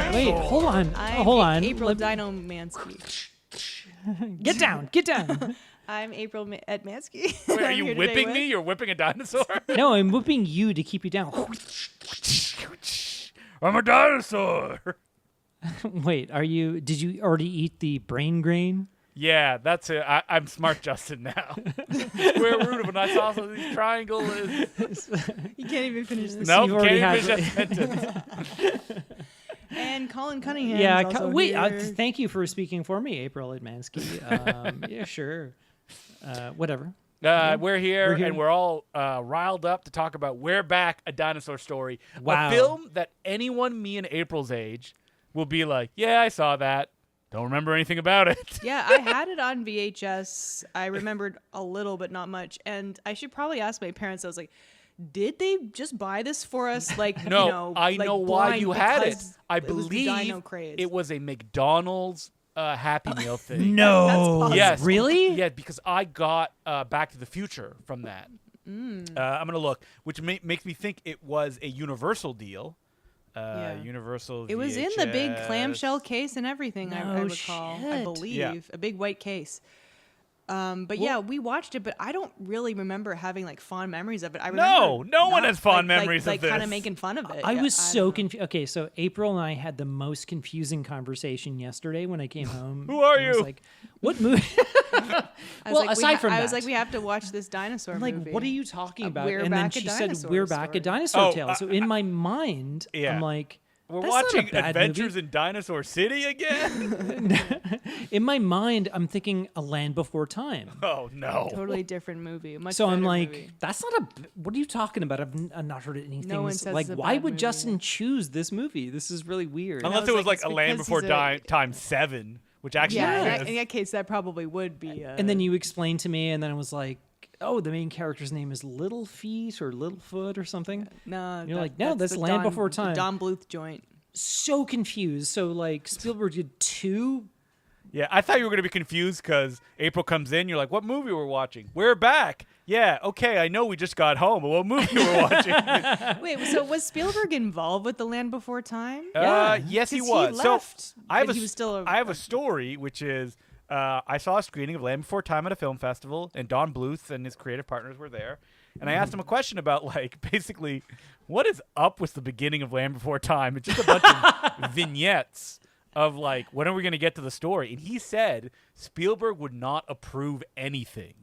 dinosaur. Wait, hold on. I'm Hold on. April Dino Mansky. Get down. Get down. I'm April at Mansky. Wait, are I'm you here today whipping with- me? You're whipping a dinosaur? No, I'm whipping you to keep you down. I'm a dinosaur. Wait, did you already eat the brain grain? Yeah, that's it. I'm smart Justin now. Square root of an isosceles triangle is... You can't even finish this. Nope, you've already can't had- finish that sentence. And Colin Cunningham. Yeah, is also wait. here. Thank you for speaking for me, April Edmansky. Yeah, sure. Whatever. We're here, We're here. and we're all riled up to talk about We're Back, A Dinosaur Story. Wow. A film that anyone me and April's age will be like, yeah, I saw that. Don't remember anything about it. Yeah, I had it on VHS. I remembered a little, but not much. And I should probably ask my parents. I was like, did they just buy this for us? Like, No, you know, I like know why blind you had it. because I it was the believe dino craze. it was a McDonald's Happy Meal thing. No. That's possible. Yes. Really? Yeah, because I got Back to the Future from that. I'm going to look, which makes me think it was a Universal deal. Yeah. Universal It was in the big VHS. clamshell case and everything, I No recall. I shit. believe. Yeah. A big white case. But yeah, we watched it, but I don't really remember having like fond memories of it. I remember no one not, has fond like, memories of like, kind this. of making fun of it. I Yeah, was so don't know. confused. Okay, so April and I had the most confusing conversation yesterday when I came home. Who are I was you? like, what movie? I was Well, like, aside from I was that. like, we have to watch this dinosaur I'm like, movie. what are you talking about? We're And then Back, a she said, Dinosaur we're back a story. dinosaur Oh, tale. So in my mind, Yeah. I'm like, We're that's not a watching bad Adventures movie. in Dinosaur City again? In my mind, I'm thinking A Land Before Time. Oh, no. Totally different movie. Much So I'm better like, movie. that's not a. What are you talking about? I've not heard anything. one says like, it's a why bad would movie, Justin yeah. choose this movie? This is really weird. Unless was it was like, like it's A Land because Before he's a- Time 7, which actually Yeah, is. in that case, that probably would be. And then you explained to me, and then I was like, oh, the main character's name is Little Feet or Littlefoot or something. no, You're like, no, that's the Land Before Time. The Don Bluth joint. So confused. So like Spielberg did 2. Yeah, I thought you were going to be confused because April comes in. You're like, what movie we're watching? We're back. Yeah, okay, I know we just got home, but what movie we're watching? Wait, so was Spielberg involved with The Land Before Time? Yes, he 'Cause was. left, So I have but a, he was still. I have a story, which is I saw a screening of Land Before Time at a film festival, and Don Bluth and his creative partners were there. And I asked him a question about, like, basically, what is up with the beginning of Land Before Time? It's just a bunch of vignettes of, like, when are we going to get to the story? And he said Spielberg would not approve anything.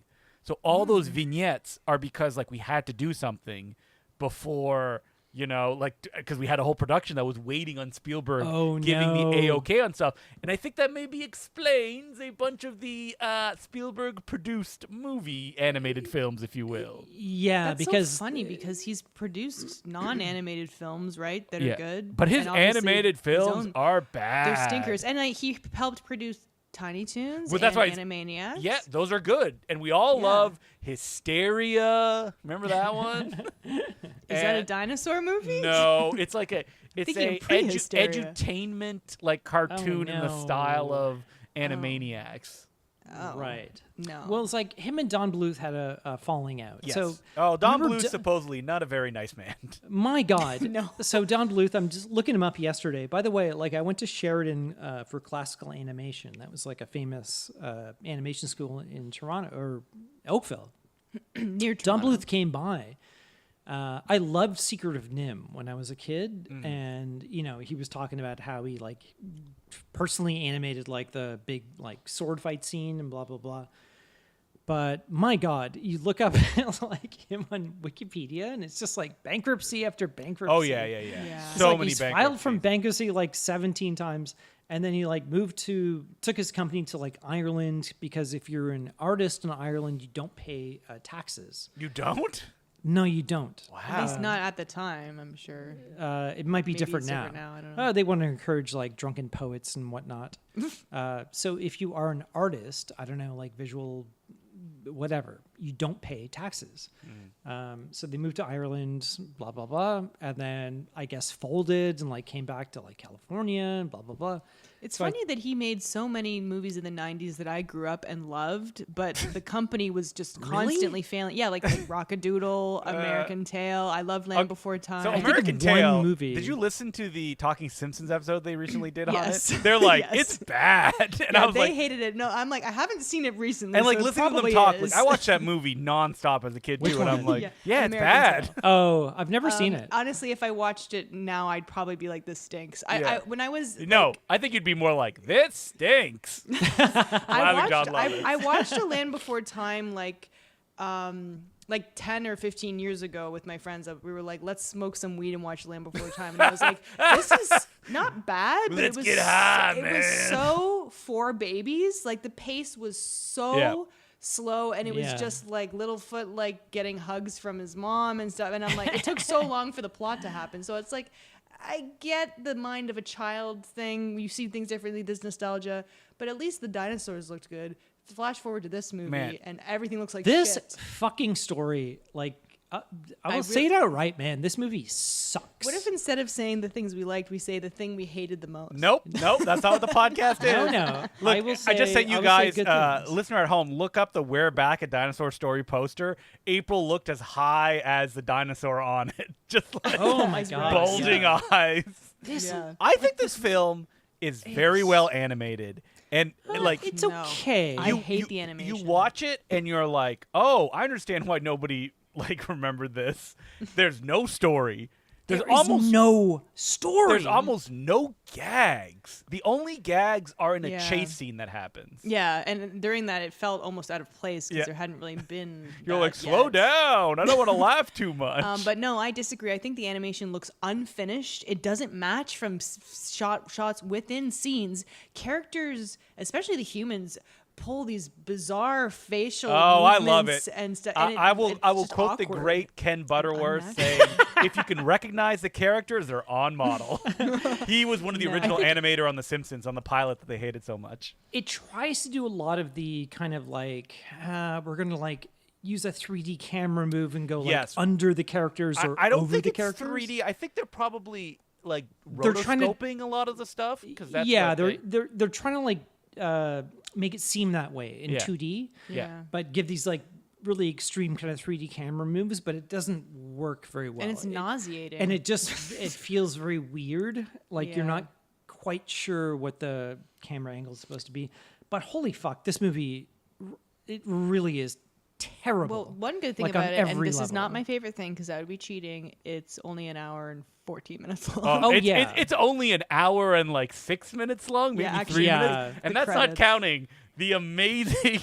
So all those vignettes are because, like, we had to do something before, you know, like, because we had a whole production that was waiting on Spielberg giving no. the A-OK on stuff. And I think that maybe explains a bunch of the Spielberg-produced movie animated films, if you will. Yeah, That's because so funny because he's produced non-animated films, right? That Yeah. are good. But his and obviously animated his films own- are bad. They're stinkers, and like, he helped produce Tiny Toons Well, that's and why it's- Animaniacs. Yeah, those are good. And we all Yeah. love Hysteria. Remember that one? Is that a And- dinosaur movie? No, it's like a Thinking a of pre-Hysteria. edutainment like cartoon in the no. style of Animaniacs. Oh, right. No. Well, it's like him and Don Bluth had a falling out. Yes. So Don remember Bluth's supposedly not a very nice man. my God. No. So Don Bluth, I'm just looking him up yesterday. By the way, like I went to Sheridan for classical animation. That was like a famous animation school in Toronto or Oakville. Near Don Toronto. Bluth came by. I loved Secret of Nim when I was a kid, Mm-hmm. and you know he was talking about how he like personally animated like the big like sword fight scene and blah blah blah. But my God, you look up like him on Wikipedia, and it's just like bankruptcy after bankruptcy. Oh yeah. Yeah. It's So like many he's filed from bankruptcies. bankruptcy like 17 times, and then he like took his company to like Ireland because if you're an artist in Ireland, you don't pay taxes. You don't? No, you don't. At least not at the time, I'm sure. It might be Maybe different it's now. different now, I don't know. They want to encourage like drunken poets and whatnot. So if you are an artist, I don't know, like visual, whatever, you don't pay taxes. So they moved to Ireland, blah blah blah, and then I guess folded and like came back to like California and blah blah blah. It's So I- funny that he made so many movies in the 90s that I grew up and loved, but the company was just constantly failing. Yeah, like Rockadoodle, American Tail. I loved Land Before Time. So think of American one Tail. movie. Did you listen to the Talking Simpsons episode they recently did Yes. on it? They're like, Yes. it's bad, and yeah, I was they like, hated it. No, I'm like, I haven't seen it recently. and like so it listening to them probably talk. is. Like, I watched that movie nonstop as a kid Which too, and I'm one? like, yeah, it's American bad. Tail. Oh, I've never seen it. Honestly, if I watched it now, I'd probably be like, "This stinks." Yeah. When I was No, I think you'd be more like, this stinks. I watched A Land Before Time like 10 or 15 years ago with my friends. We were like, let's smoke some weed and watch Land Before Time. And I was like, this is not bad, but Let's it was get high, it was man. so for babies. Like the pace was so slow, and it was Yeah. just like Littlefoot like getting hugs from his mom and stuff. And I'm like, it took so long for the plot to happen. So it's like, I get the mind of a child thing. You see things differently. There's nostalgia, but at least the dinosaurs looked good. Flash forward to this movie, Man. and everything looks like This shit. fucking story, like, I will I say it outright, man. This movie sucks. What if instead of saying the things we liked, we say the thing we hated the most? Nope, that's not what the podcast is. No. Look, I will say, I just sent you I will say guys, good things. listener at home, look up the "We're Back a Dinosaur Story" poster. April looked as high as the dinosaur on it, just like Oh my That's god, right. bulging yeah. eyes. This, Yeah. I think this film is very well animated, and like it's No. okay. I hate the animation. You watch it and you're like, oh, I understand why nobody like remembered this. There's no story. There's There is almost no story. There's almost no gags. The only gags are in a Yeah. chase scene that happens. Yeah, and during that, it felt almost out of place because Yeah. there hadn't really been. You're that like, slow yet. down. I don't want to laugh too much. But no, I disagree. I think the animation looks unfinished. It doesn't match from shots within scenes. Characters, especially the humans, pull these bizarre facial Oh, I movements love it. and stuff. I will quote the great Ken Butterworth saying, if you can recognize the characters, they're on model. He was one of the No. original animator on The Simpsons on the pilot that they hated so much. It tries to do a lot of the kind of like we're gonna like use a 3D camera move and go like Yes. under the characters or I don't over think the it's characters. 3D. I think they're probably like They're trying to- rotoscoping a lot of the stuff because that's yeah, what they're trying to like make it seem that way in Yeah. 2D, Yeah. but give these like really extreme kind of 3D camera moves, but it doesn't work very well. and it's It- nauseating. and it just it feels very weird. Like you're Yeah. not quite sure what the camera angle is supposed to be. But holy fuck, this movie, it really is terrible. Well, one good thing Like, on about it, and every this is not level. my favorite thing because that would be cheating. It's only an hour and 14 minutes long. Oh, it's, yeah. it's only an hour and like 6 minutes long, maybe Yeah, 3 actually, yeah. minutes, and the that's not credits. counting the amazing,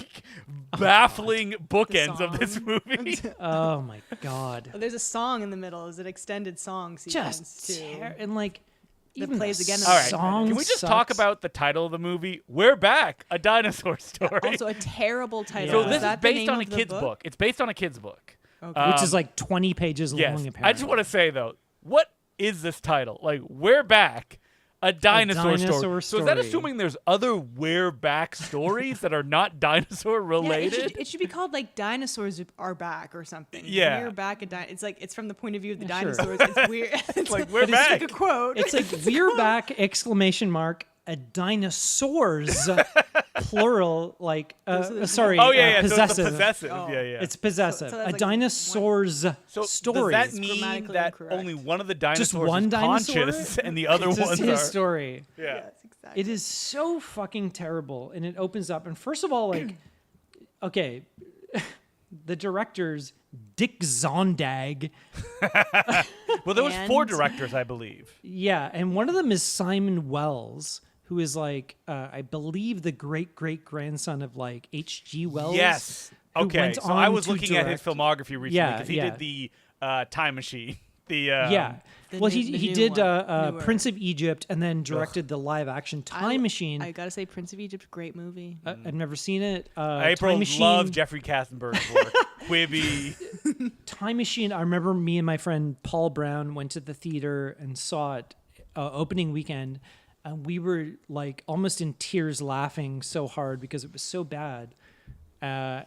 baffling bookends of this song. movie. Oh my god. There's a song in the middle. It's an extended song sequence Just too. and like even plays the again in the All right, song can we just talk sucks. about the title of the movie? We're Back, a Dinosaur Story. Also, a terrible title. so Yeah. this is that the based name on a of the kid's book? It's based on a kid's book. Okay. which is like 20 pages Yes. long apparently. I just want to say though, what is this title? Like, We're Back, a dinosaur story. dinosaur So is that story. assuming there's other We're Back stories that are not dinosaur Yeah, related? it should be called like Dinosaurs Are Back or something. Yeah. We're back it's like it's from the point of view of the Yeah, sure. dinosaurs. It's weird. It's like, we're it's back. like a quote. It's like we're back exclamation mark a dinosaurs plural like sorry Oh yeah, yeah. So it's possessive. the possessive. Oh. Yeah, yeah. It's possessive. So that's a like dinosaur's so story. does that mean grammatically that incorrect. only one of the dinosaurs one is dinosaur? conscious and the other It's just ones his are? story. Yeah. Yes, exactly. It is so fucking terrible, and it opens up. And first of all, like, okay, the director's Dick Zondag. Well, there was 4 And- directors, I believe. Yeah, and one of them is Simon Wells, who is like, I believe, the great grandson of like H.G. Wells. Yes. who Okay. went So I on was to looking at his direct- filmography recently Yeah, because he yeah. did the Time Machine. The Yeah. The Well, new- he the new did one. Newer. Prince of Egypt and then directed the live action Time Machine. I gotta say, Prince of Egypt, great movie. I've never seen it. April Time Machine, loves Jeffrey Katzenberg's work. Quibi. Time Machine. I remember me and my friend Paul Brown went to the theater and saw it opening weekend, and we were like almost in tears, laughing so hard because it was so bad.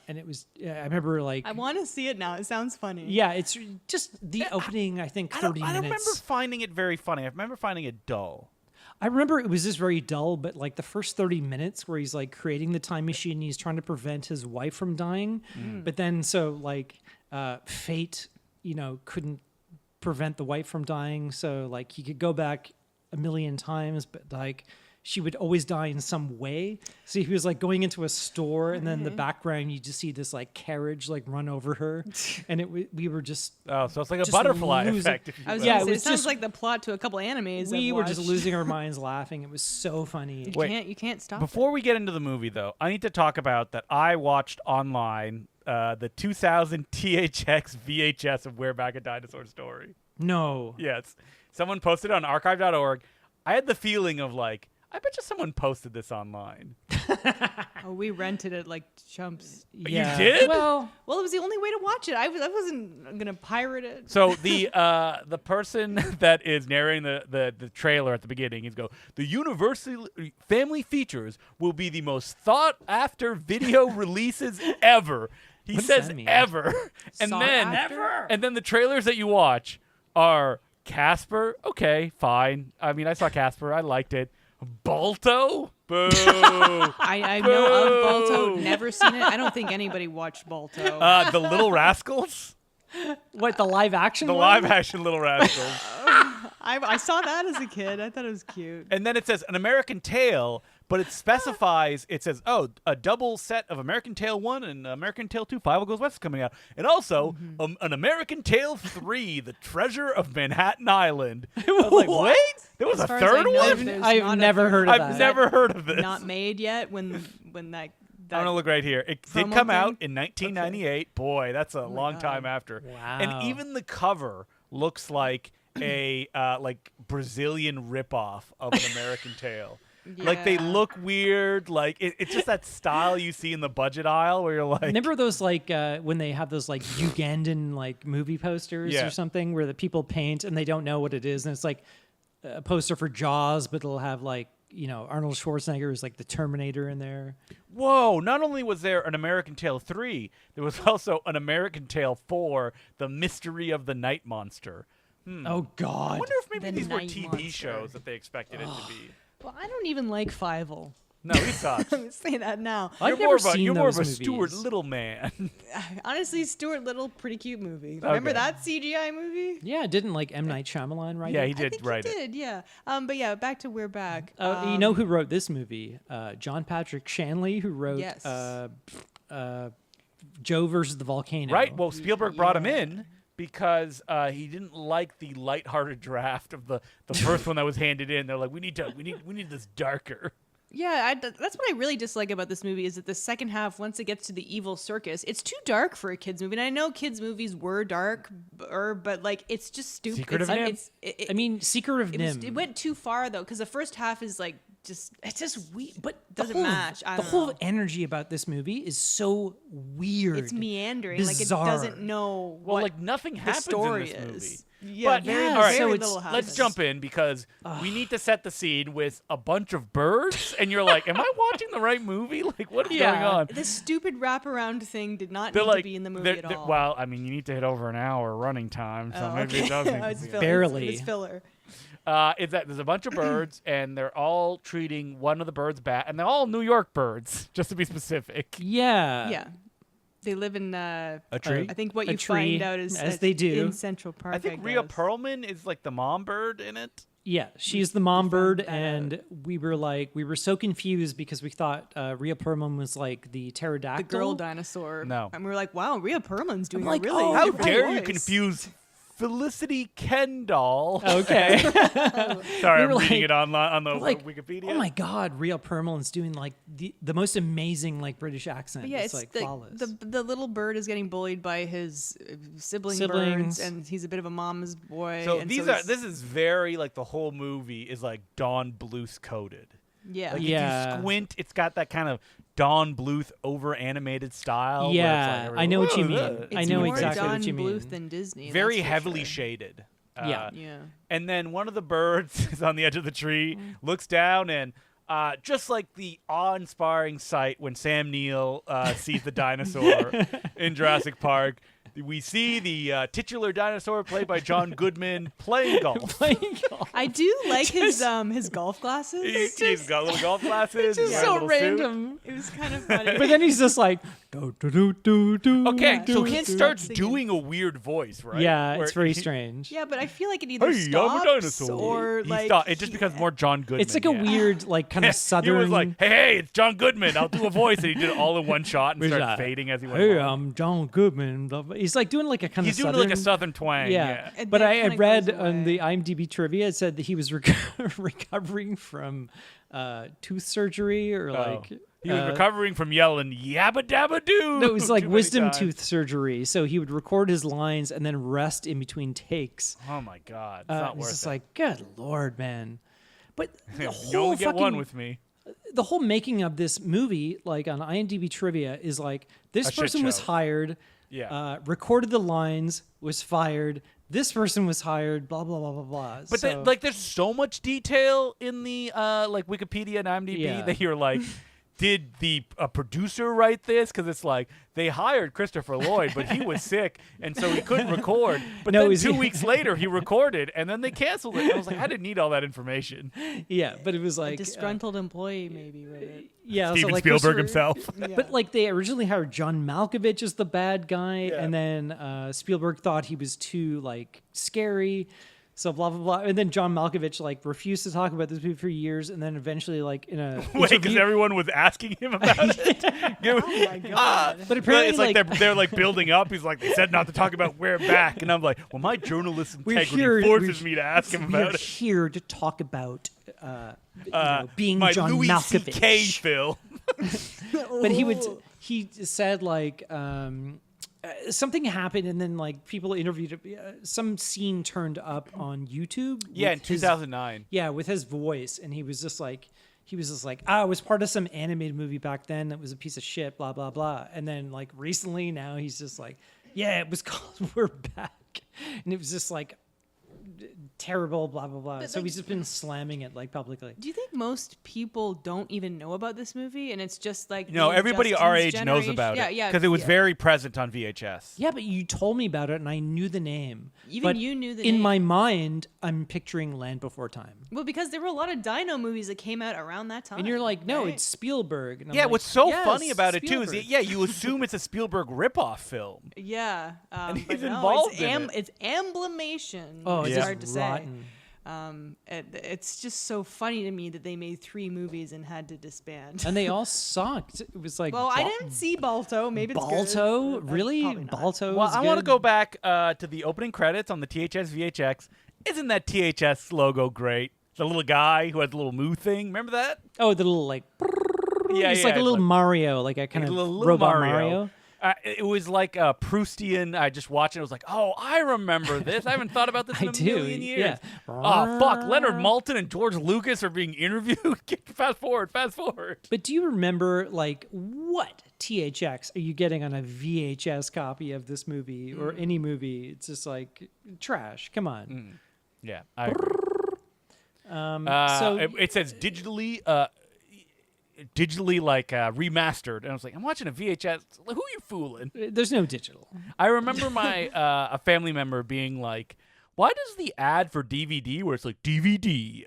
and it was. I remember like. I want to see it now. It sounds funny. Yeah, it's just the opening. I think 30 minutes. I don't remember finding it very funny. I remember finding it dull. I remember it was just very dull, but like the first 30 minutes where he's like creating the time machine, and he's trying to prevent his wife from dying. But then so like fate, couldn't prevent the wife from dying. So like he could go back a million times, but like she would always die in some way. So he was like going into a store, and then in the background you just see this like carriage like run over her, and we were just so it's like a just butterfly losing- effect. If you I was will. Yeah, gonna it say, was it sounds just- like the plot to a couple animes. we I've were just watched. losing our minds laughing. It was so funny. Wait. You can't stop. Before we get into the movie, though, I need to talk about that I watched online the 2000 THX VHS of Where Back a Dinosaur Story. No. Yes. Someone posted it on archive.org. I had the feeling of like, I bet you someone posted this online. Oh, we rented it like chumps. Yeah. did? Well, Well, it was the only way to watch it. I wasn't gonna pirate it. So the person that is narrating the trailer at the beginning, he's go, the Universal Family Features will be the most sought after video releases ever. He What does says that mean? ever. And Sought then after? and then the trailers that you watch are Casper. Okay, fine. I mean, I saw Casper. I liked it. Balto? Boo. I know of Balto. Boo. Never seen it. I don't think anybody watched Balto. The Little Rascals? what, the live action The one? live action Little Rascals. I saw that as a kid. I thought it was cute. And then it says An American Tail, but it specifies, it says, a double set of American Tail 1 and American Tail 2, Five Goes West is coming out. And also, An American Tail 3, The Treasure of Manhattan Island. I was like, What? wait? There was As a far as I third know, one? there's I've not a never third heard of one. that. I've never heard of this. Not made yet. When that. I'm going to look right here. It did promo come out thing? in 1998. Boy, that's a long God. time after. Wow. And even the cover looks like a like Brazilian ripoff of An American Tail. Like they Yeah. look weird. Like it's just that style you see in the budget aisle where you're like, Remember those like when they have those like Ugandan like movie posters Yeah. or something where the people paint and they don't know what it is, and it's like a poster for Jaws, but it'll have like Arnold Schwarzenegger is like the Terminator in there. whoa! Not only was there An American Tail 3, there was also An American Tail 4, The Mystery of the Night Monster. Oh I God! wonder if maybe The these were Night TV Monster. shows that they expected it to be. Well, I don't even like Fievel. No, he sucks. I'm saying that now. I've You're never seen you're more those of a movies. Stuart Little man. Honestly, Stuart Little, pretty cute movie. Remember Okay. that CGI movie? Yeah, didn't like M. Night Shyamalan write Yeah, it? he I did think write he it. did, yeah. But yeah, back to We're Back. You know who wrote this movie? John Patrick Shanley, who wrote Yes. Joe versus the Volcano. Right. Well, Spielberg brought him Yeah. in because he didn't like the lighthearted draft of the first one that was handed in. They're like, we need this darker. Yeah, that's what I really dislike about this movie is that the second half, once it gets to the evil circus, it's too dark for a kids movie. And I know kids movies were dark, but like it's just stupid. Secret of Nim. I mean, Secret of it, Nim. it went too far though, because the first half is like it's just weird, but doesn't the whole, match. I the don't whole know. energy about this movie is so weird. It's meandering, bizarre. like it doesn't know Well, what like nothing the happens story in this is. movie. Yeah, But very, all right, so very it's- little let's happens. jump in because we need to set the scene with a bunch of birds, and you're like, "Am I watching the right movie? Like, what is going on?" This stupid wraparound thing did not They're need like, to be in the movie at all. well, I mean, you need to hit over an hour running time, so Oh, maybe okay. it does. Need It's to be. filler. Barely. It's filler. It's that there's a bunch of birds, and they're all treating one of the birds bad, and they're all New York birds, just to be specific. Yeah. Yeah. They live in A tree. I think what A you tree, find out is as they do. in Central Park. I think Rhea Perlman is like the mom bird in it. Yeah, she's the mom bird, that and we were so confused because we thought Rhea Perlman was like the the pterodactyl. girl dinosaur. No. And we were like, wow, Rhea Perlman's doing like, a really oh, How different dare you voice. confuse Felicity Kendall? Okay. Sorry, we I'm were reading like- it on the like, Wikipedia. oh my God, Rhea Perlman's doing like the most amazing like British accent. But yeah, it's like the, flawless. the little bird is getting bullied by his Siblings. birds, and he's a bit of a mama's boy. So and these so are. he's- This is very like the whole movie is like Don Bluth coded. yeah. Like Yeah. if you squint, it's got that kind of Don Bluth over animated style. where Yeah, it's like I know what you "Whoa, mean. ugh." I It's know more exactly Don what you mean. Bluth than Disney. Very that's for heavily sure. shaded. Yeah. Yeah. And then one of the birds is on the edge of the tree, looks down, and just like the awe-inspiring sight when Sam Neill sees the dinosaur in Jurassic Park. We see the titular dinosaur played by John Goodman playing golf. I do like his golf glasses. He's got little golf glasses. It's he's just wearing so a little suit. random. It was kind of funny. But then he's just like, do do do do do. Okay, so he Can't stop starts singing. doing a weird voice, right? Yeah, Where it's very he- strange. Yeah, but I feel like it either Hey, I'm a stops dinosaur. or He like stopped. It just becomes more John Goodman. It's like a yeah. weird, like kind of southern. He was like, hey, it's John Goodman. I'll do a voice. And he did it all in one shot and He's started like, fading as he went Hey, along. I'm John Goodman. Blah, blah. He's like doing like a kind He's of doing southern. like a southern twang. Yeah. And But then I kinda read goes on the away. IMDb trivia, it said that he was recovering from tooth surgery or like. He was recovering from yelling yabba dabba doo. No, it was like too many wisdom times. tooth surgery. So he would record his lines and then rest in between takes. Oh my god, it's not It's worth just it. like, good lord, man. But the you whole only get fucking, one with me. the whole making of this movie, like on IMDb trivia, is like this A shit person was show. hired, Yeah. recorded the lines, was fired. This person was hired, blah blah blah blah blah. But So- like, there's so much detail in the like Wikipedia and IMDb Yeah. that you're like, did the producer write this? Because it's like they hired Christopher Lloyd, but he was sick and so he couldn't record. But No, then is 2 he- weeks later he recorded, and then they canceled it. And I was like, I didn't need all that information. yeah, but it was A like disgruntled employee maybe with it. yeah, Steven so like Spielberg Christopher- himself. But like they originally hired John Malkovich as the bad guy, Yeah. and then Spielberg thought he was too like scary, so blah blah blah. And then John Malkovich like refused to talk about this movie for years, and then eventually like in a Wait, because interview- everyone was asking him about it. Oh my god. but apparently It's like like they're like building up. He's like, they said not to talk about We're Back, and I'm like, well, my journalist We're integrity here- forces we're- me to ask him we're about it. here to talk about being My John Louis Malkovich. C.K. Phil. But he said like something happened, and then like people interviewed some scene turned up on YouTube. Yeah, in with his- 2009. Yeah, with his voice, and he was just like, I was part of some animated movie back then that was a piece of shit, blah blah blah. And then like recently, now he's just like, yeah, it was called We're Back, and it was just like terrible, blah blah blah. But, So like- he's just been slamming it like publicly. Do you think most people don't even know about this movie, and it's just like No, everybody our Justin's age knows generation? about Yeah, it. yeah, Because it was yeah. very present on VHS. Yeah, but you told me about it, and I knew the name. Even But you knew the in name. my mind, I'm picturing Land Before Time. Well, because there were a lot of dino movies that came out around that time. And you're like, no, right? it's Spielberg. And I'm Yeah, like, what's so yes, funny about it too is, Spielberg. yeah, you assume it's a Spielberg ripoff film. Yeah, And but he's no, involved it's in it. It's emblemation. Oh, it's it's hard to just say. rotten. It's just so funny to me that they made 3 movies and had to disband. And they all sucked. It was like, well, I didn't see Balto. Maybe it's Balto? good. Really? Probably not. Balto? Well, was I want to good? go back to the opening credits on the THS VHX. Isn't that THS logo great? The little guy who had the little moo thing. Remember that? Oh, the little like. Yeah, it's yeah, like a it's little like- Mario, like a kind of little robot Mario. Mario. It was like a Proustian. I just watched it. I was like, oh, I remember this. I haven't thought about this in I a do, million years. yeah. Oh, fuck. Leonard Maltin and George Lucas are being interviewed. Fast forward. But do you remember, like, what THX are you getting on a VHS copy of this movie or any movie? It's just like trash. Come on. Yeah, I agree. So it says digitally like remastered, and I was like, I'm watching a VHS. Like, who are you fooling? there's no digital. I remember my a family member being like, why does the ad for DVD where it's like DVD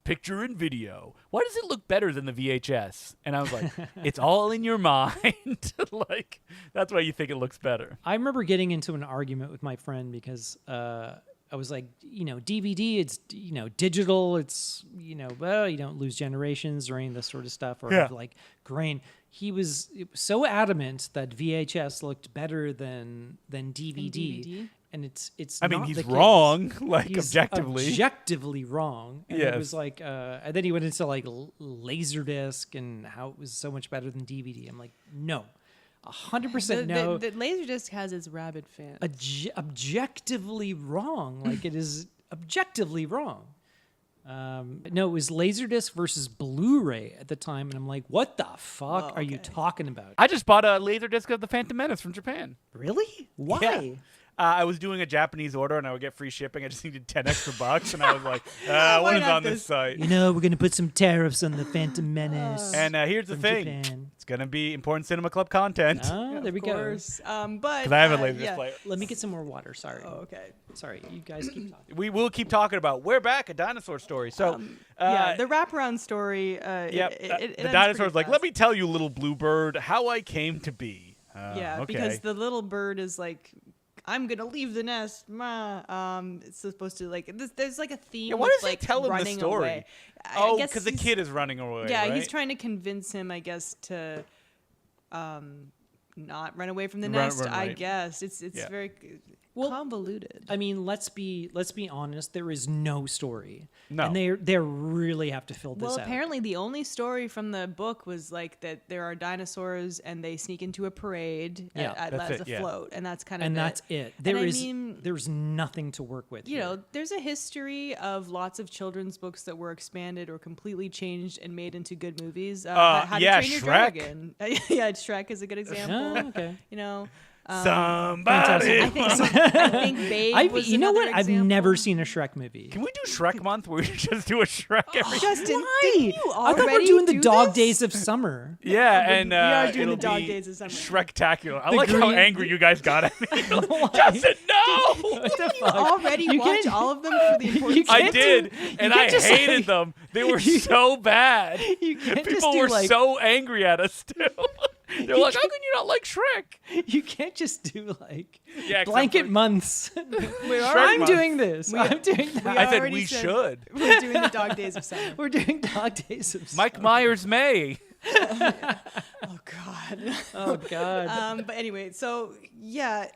picture and video, why does it look better than the VHS? And I was like, it's all in your mind. Like, that's why you think it looks better. I remember getting into an argument with my friend because I was like, DVD, it's, digital, it's, well, you don't lose generations or any of this sort of stuff or Yeah. have like grain. He was so adamant that VHS looked better than DVD. DVD? And it's I mean, not he's the case. wrong, like, He's objectively. objectively wrong. And it Yes. was like, and then he went into like Laserdisc and how it was so much better than DVD. I'm like, no, 100% no. The Laserdisc has its rabid fans. Objectively wrong. Like it is objectively wrong. No, it was Laserdisc versus Blu-ray at the time, and I'm like, what the fuck Oh, are you okay. talking about? I just bought a laser disc of the Phantom Menace from Japan. Really? Why? Yeah. I was doing a Japanese order and I would get free shipping. I just needed 10 extra bucks, and I was like, what is not on this this? site? we're gonna put some tariffs on the Phantom Menace. And here's the from thing: Japan. it's gonna be Important Cinema Club content. Oh, there we go. But Because I haven't laid this yeah. player. Let me get some more water. Sorry. Oh, okay. Sorry. You guys keep talking. We will keep talking about. We're back, a dinosaur story. So, Yeah, the wraparound story. yep, it the ends dinosaur's pretty like, fast. let me tell you, little bluebird, how I came to be. Yeah, okay. because the little bird is like, I'm gonna leave the nest. Ma. It's supposed to like. There's like a theme. Yeah, why with, does he like, tell him the running story? Away. Oh, guess because the he's- kid is running away. Yeah, right? he's trying to convince him, I guess, to not run away from the Run- nest. run I right. guess it's Yeah. very Well, convoluted. I mean, let's be honest. There is no story. No. And they really have to fill this Well, out. apparently the only story from the book was like that there are dinosaurs and they sneak into a parade Yeah, that's as it, a yeah. float, and that's kind of And it. that's it. And I mean, There's nothing to work with. you here. know, there's a history of lots of children's books that were expanded or completely changed and made into good movies. How to yeah, Train Your Shrek. Dragon. Yeah, Shrek is a good example. Oh, okay. You know, Somebody. I think Babe was You know another what? I've example. never seen a Shrek movie. Can we do Shrek month where we just do a Shrek every? Justin, Why? didn't you I thought we were already doing the do dog this? days of summer. Yeah, and we are doing it'll the dog be days of summer. Shrektacular. I The like how green- angry you guys got at me. Why? Justin, no! What the You fuck? already You watch can't- all of them for the important. I can't did, do- and you I can't just, hated like- them. They were so bad. You can't just People do, were like- so angry at us still. They're like, how can you not like Shrek? You can't just do like Yeah, except blanket for- months. Shrek I'm month. doing this. I'm doing that. I said already we said- should. We're doing the dog days of summer. We're doing dog days of Mike Myers May. Oh God. Oh God. But anyway, so yeah,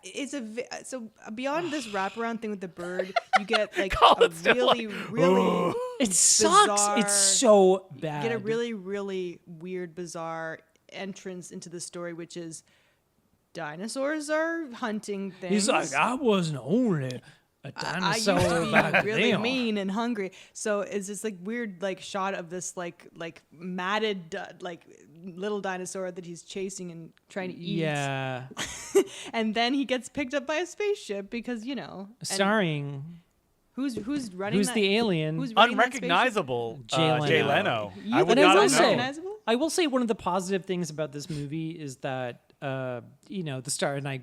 so beyond this wraparound thing with the bird, you get like a still really, really It sucks. bizarre- It's so bad. get a really, really weird, bizarre entrance into the story, which is dinosaurs are hunting things. He's like, I wasn't only a I used dinosaur to back be really then. mean and hungry. So it's this like weird like shot of this like matted like little dinosaur that he's chasing and trying to eat. Yeah. And then he gets picked up by a spaceship because you know. and Starring who's running? who's that- the alien? Who's running that spaceship? Unrecognizable Jay Jay Leno. Leno. You I would think And I not will have say- known. recognizable? I will say one of the positive things about this movie is that you know, the star, and I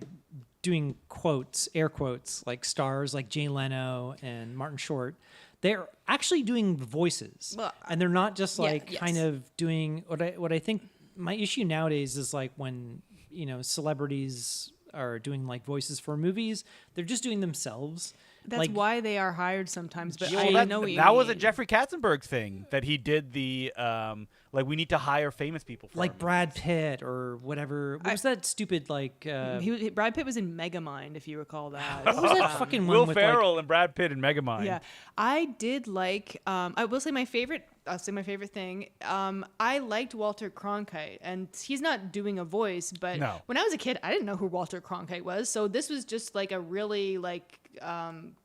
doing quotes, air quotes, like stars like Jay Leno and Martin Short, they're actually doing voices. Well, And they're not just yeah, like yes. kind of doing what I think my issue nowadays is like when, you know, celebrities are doing like voices for movies, they're just doing themselves. That's like, why they are hired sometimes. But Well, I know what you that was a mean. Jeffrey Katzenberg thing that he did the like we need to hire famous people for like him. Brad Pitt or whatever. What was that stupid like Brad Pitt was in Megamind, if you recall that. what was that fucking one Will with Ferrell and Brad Pitt in Megamind. Yeah, I did like. I will say my favorite. I'll say my favorite thing. I liked Walter Cronkite, and he's not doing a voice, but No. when I was a kid, I didn't know who Walter Cronkite was. So this was just like a really like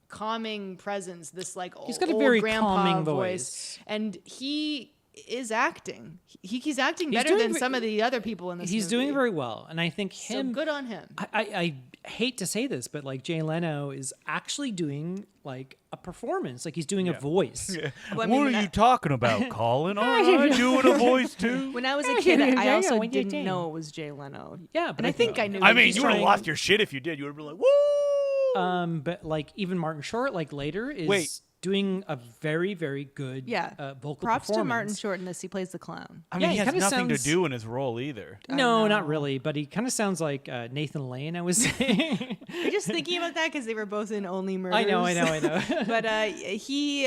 calming presence. This like He's got a old very grandpa calming voice, voice. and he is acting. He's acting He's better doing than ve- some of the other people in this. he's movie. doing very well, and I think so him. good on him. I hate to say this, but like Jay Leno is actually doing like a performance, like he's doing a voice. Yeah. Well, I mean, what when are I- you talking about, Colin? All right, doing a voice too. When I was a kid, I also What you didn't think? know it was Jay Leno. Yeah, but and I think I knew. I it. mean, He's you would have trying- lost your shit if you did. You would have been like, woo. But like even Martin Short, like later, is Wait. doing a very, very good Yeah. vocal Props to Martin performance. Short in this. He plays the clown. I mean, Yeah, he he has kinda nothing sounds- to do in his role either. No, not know. really, but he kind of sounds like Nathan Lane. I was saying. You're just thinking about that because they were both in Only Murders. I know. But he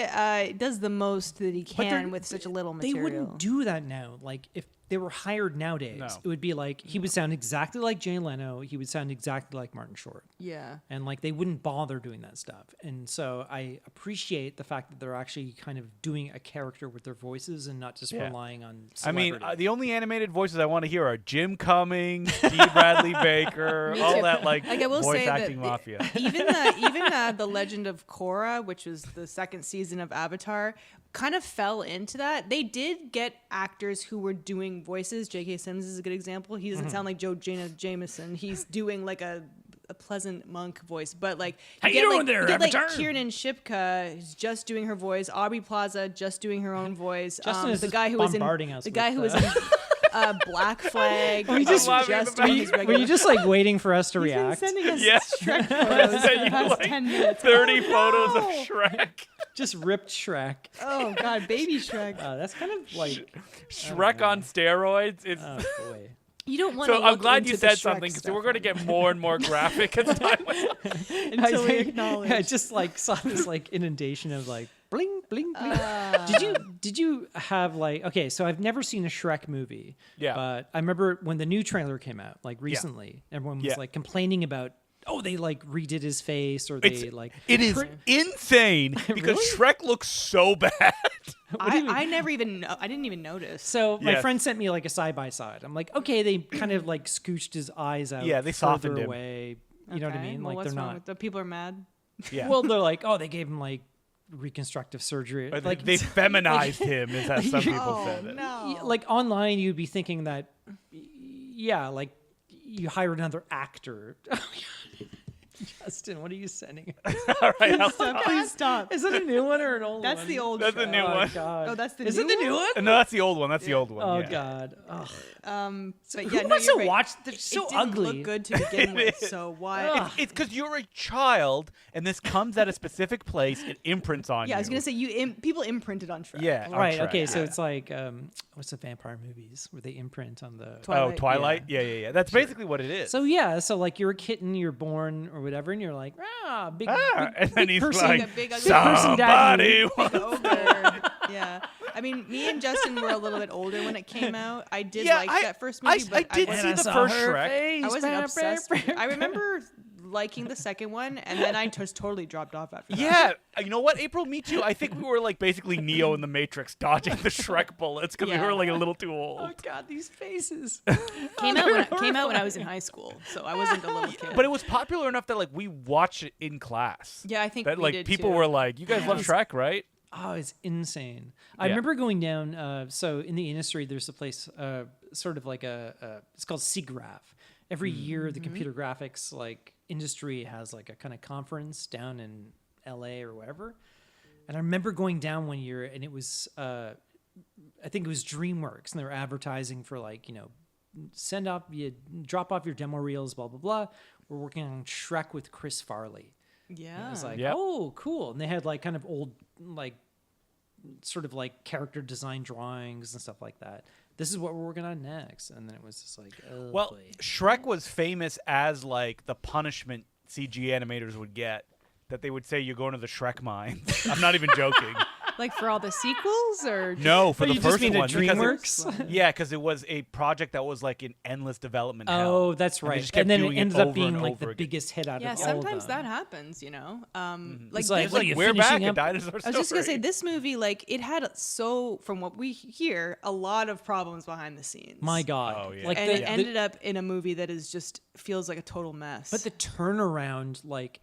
does the most that he But they're- can with such a little They material. wouldn't do that now. Like if they were hired nowadays, No. it would be like he would sound exactly like Jay Leno. He would sound exactly like Martin Short. Yeah. And like they wouldn't bother doing that stuff. And so I appreciate the fact that they're actually kind of doing a character with their voices and not just Yeah. relying on I mean, celebrity. the only animated voices I want to hear are Jim Cummings, D. Bradley Baker, Me all too. that like Like, I will voice say that acting mafia. even the Legend of Korra, which was the second season of Avatar, kind of fell into that. They did get actors who were doing voices. J.K. Simmons is a good example. He doesn't sound like Joe Jameson. He's doing like a a pleasant monk voice, but like How you doing there, you get, like Avatar? Kiernan Shipka is just doing her voice, Aubrey Plaza just doing her own voice. Justin is the just guy who was in bombarding us the guy with, who was in Black Flag. Were you just- doing his Were regular. you just like waiting for us to He's been react? sending us Yeah. Shrek photos for the past 10 minutes. 30 Oh, photos no. of Shrek. Just ripped Shrek. Oh God, baby Shrek. That's kind of like Shrek on steroids. It's oh boy. You don't want to. so I'm glad you said something because we're going to get more and more graphic as time went on. until we acknowledge. I just like saw this like inundation of like bling bling bling. Did you have like okay? So I've never seen a Shrek movie. Yeah. But I remember when the new trailer came out like recently, everyone was Yeah. like complaining about they like redid his face or they It's, like it is insane because Really? Shrek looks so bad. I never even know. I didn't even notice. So my Yes. friend sent me like a side by side. I'm like, okay, they kind of like scooched his eyes out. Yeah, they further softened him. away. You know what I Okay, mean? well, Like what's they're wrong not. with the people are mad. Yeah. Well, they're like, they gave him like reconstructive surgery. Or Like they feminized him, is how some people Oh said it. no! like online, you'd be thinking that, yeah, like you hire another actor. Justin, what are you sending? All right, I'll Please stop. Is that a new one or an old one? That's the old. That's a Shrek. new one. God. Oh, that's the Is new it the new one? No, that's the old one. That's the old one. Oh yeah. God. Ugh. But Who yeah, no, wants you're to right. watch? They're so it didn't ugly. look good to begin with. So why? Ugh. It's because you're a child, and this comes at a specific place. It imprints on you. Yeah, I was gonna say people imprinted on Shrek. Yeah. on Right. Shrek, Okay. So yeah. it's like what's the vampire movies where they imprint on the Twilight. Oh, Twilight. Yeah. That's basically what it is. So yeah, so like you're a kitten, you're born or whatever, and you're like, big, and then he's person, like, a big ugly person daddy. somebody. Ogre. Yeah. I mean, me and Justin were a little bit older when it came out. I did Yeah, like I- that first movie, but I did wasn't- see And I the saw first her Shrek. face. I wasn't obsessed. I remember liking the second one, and then I just totally dropped off after that. Yeah, you know what, April? Me too. I think we were like basically Neo in the Matrix, dodging the Shrek bullets because we Yeah. were like a little too Oh old. God, these faces. Came out when I was in high school, so I wasn't a little kid. But it was popular enough that like we watched it in class. yeah, I think That we like did people too. were like, "You guys love Shrek, right?" Oh, it's insane. I Yeah. remember going down. So in the industry, there's a place, sort of like it's called SIGGRAPH. Every year, the computer graphics like industry has like a kind of conference down in LA or wherever. And I remember going down one year, and it was, I think it was DreamWorks, and they were advertising for like, drop off your demo reels, blah blah blah. We're working on Shrek with Chris Farley. Yeah. And it was like, Yep. oh, cool. And they had like kind of old, like, sort of like character design drawings and stuff like that. This is what we're working on next. And then it was just like, oh, Well, boy. Shrek was famous as like the punishment CG animators would get. That they would say you're going to the Shrek mines. I'm not even joking. Like for all the sequels, or No, for Oh, the you just first mean at one. because DreamWorks? Yeah, because it was a project that was like in endless development. hell. Oh, that's And they right. just kept And then it doing ended up over being and like over the again. biggest hit out yeah, of all of sometimes them. that happens, you know. It's like, It's what are like you we're back. finishing A up? dinosaur I was just gonna say story. this movie, like it had from what we hear, a lot of problems behind the scenes. My God. Oh, yeah. Like And it the, ended up in a movie that is just feels like a total mess. but the turnaround, like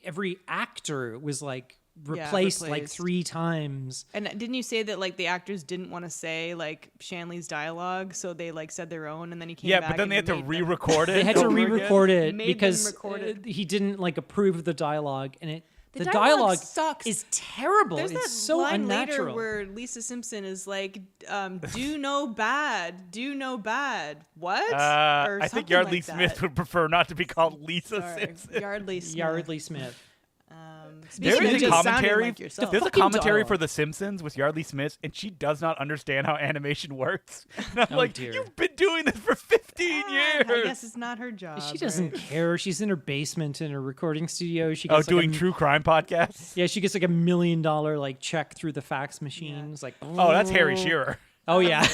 every actor was like replaced like replaced. 3 times. and didn't you say that like the actors didn't want to say like Shanley's dialogue, so they like said their own, and then he came Yeah, back but then and they had to made them- re-record it. They had to over again. re-record it Made them because record it. he didn't like approve of the dialogue, and the dialogue dialogue sucks. is terrible. There's it's that so line unnatural. later where Lisa Simpson is like, "Do no bad, do no bad." What? Or I think something Yardley like Smith that. would prefer not to be called Lisa Sorry, Simpson. Yardley Smith. Yardley Smith. There Speaking of is a just sounding commentary. like yourself. There's a fucking commentary dialogue. for The Simpsons with Yardley Smith, and she does not understand how animation works. And I'm Oh, like, dear. you've been doing this for 15 years. I guess it's not her job. She doesn't right? care. She's in her basement in her recording studio. She Oh, gets doing like true crime podcasts. Yeah, she gets like $1 million like check through the fax machine. It's like, Oh, that's Harry Shearer. Oh yeah.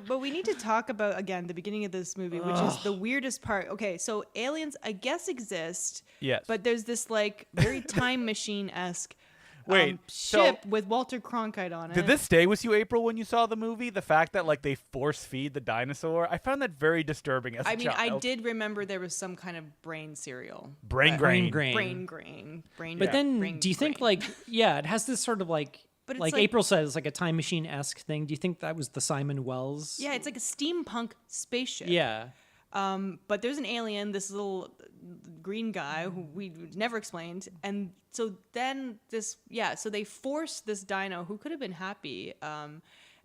But we need to talk about again the beginning of this movie, which is the weirdest part. Okay, so aliens, I guess, exist. Yes. But there's this like very time machine-esque Wait, so- ship with Walter Cronkite on it. Did this stay with you, April, when you saw the movie? The fact that like they force feed the dinosaur, I found that very disturbing as a I mean, child. I did remember there was some kind of brain cereal. Brain but- grain. Brain grain. Brain. But then, brain do you think grain. like it has this sort of like But it's like like- April says like a time machine esque thing? Do you think that was the Simon Wells? Yeah, it's like a steampunk spaceship. Yeah. But there's an alien, this little green guy who we never explained. And so then so they forced this dino who could have been happy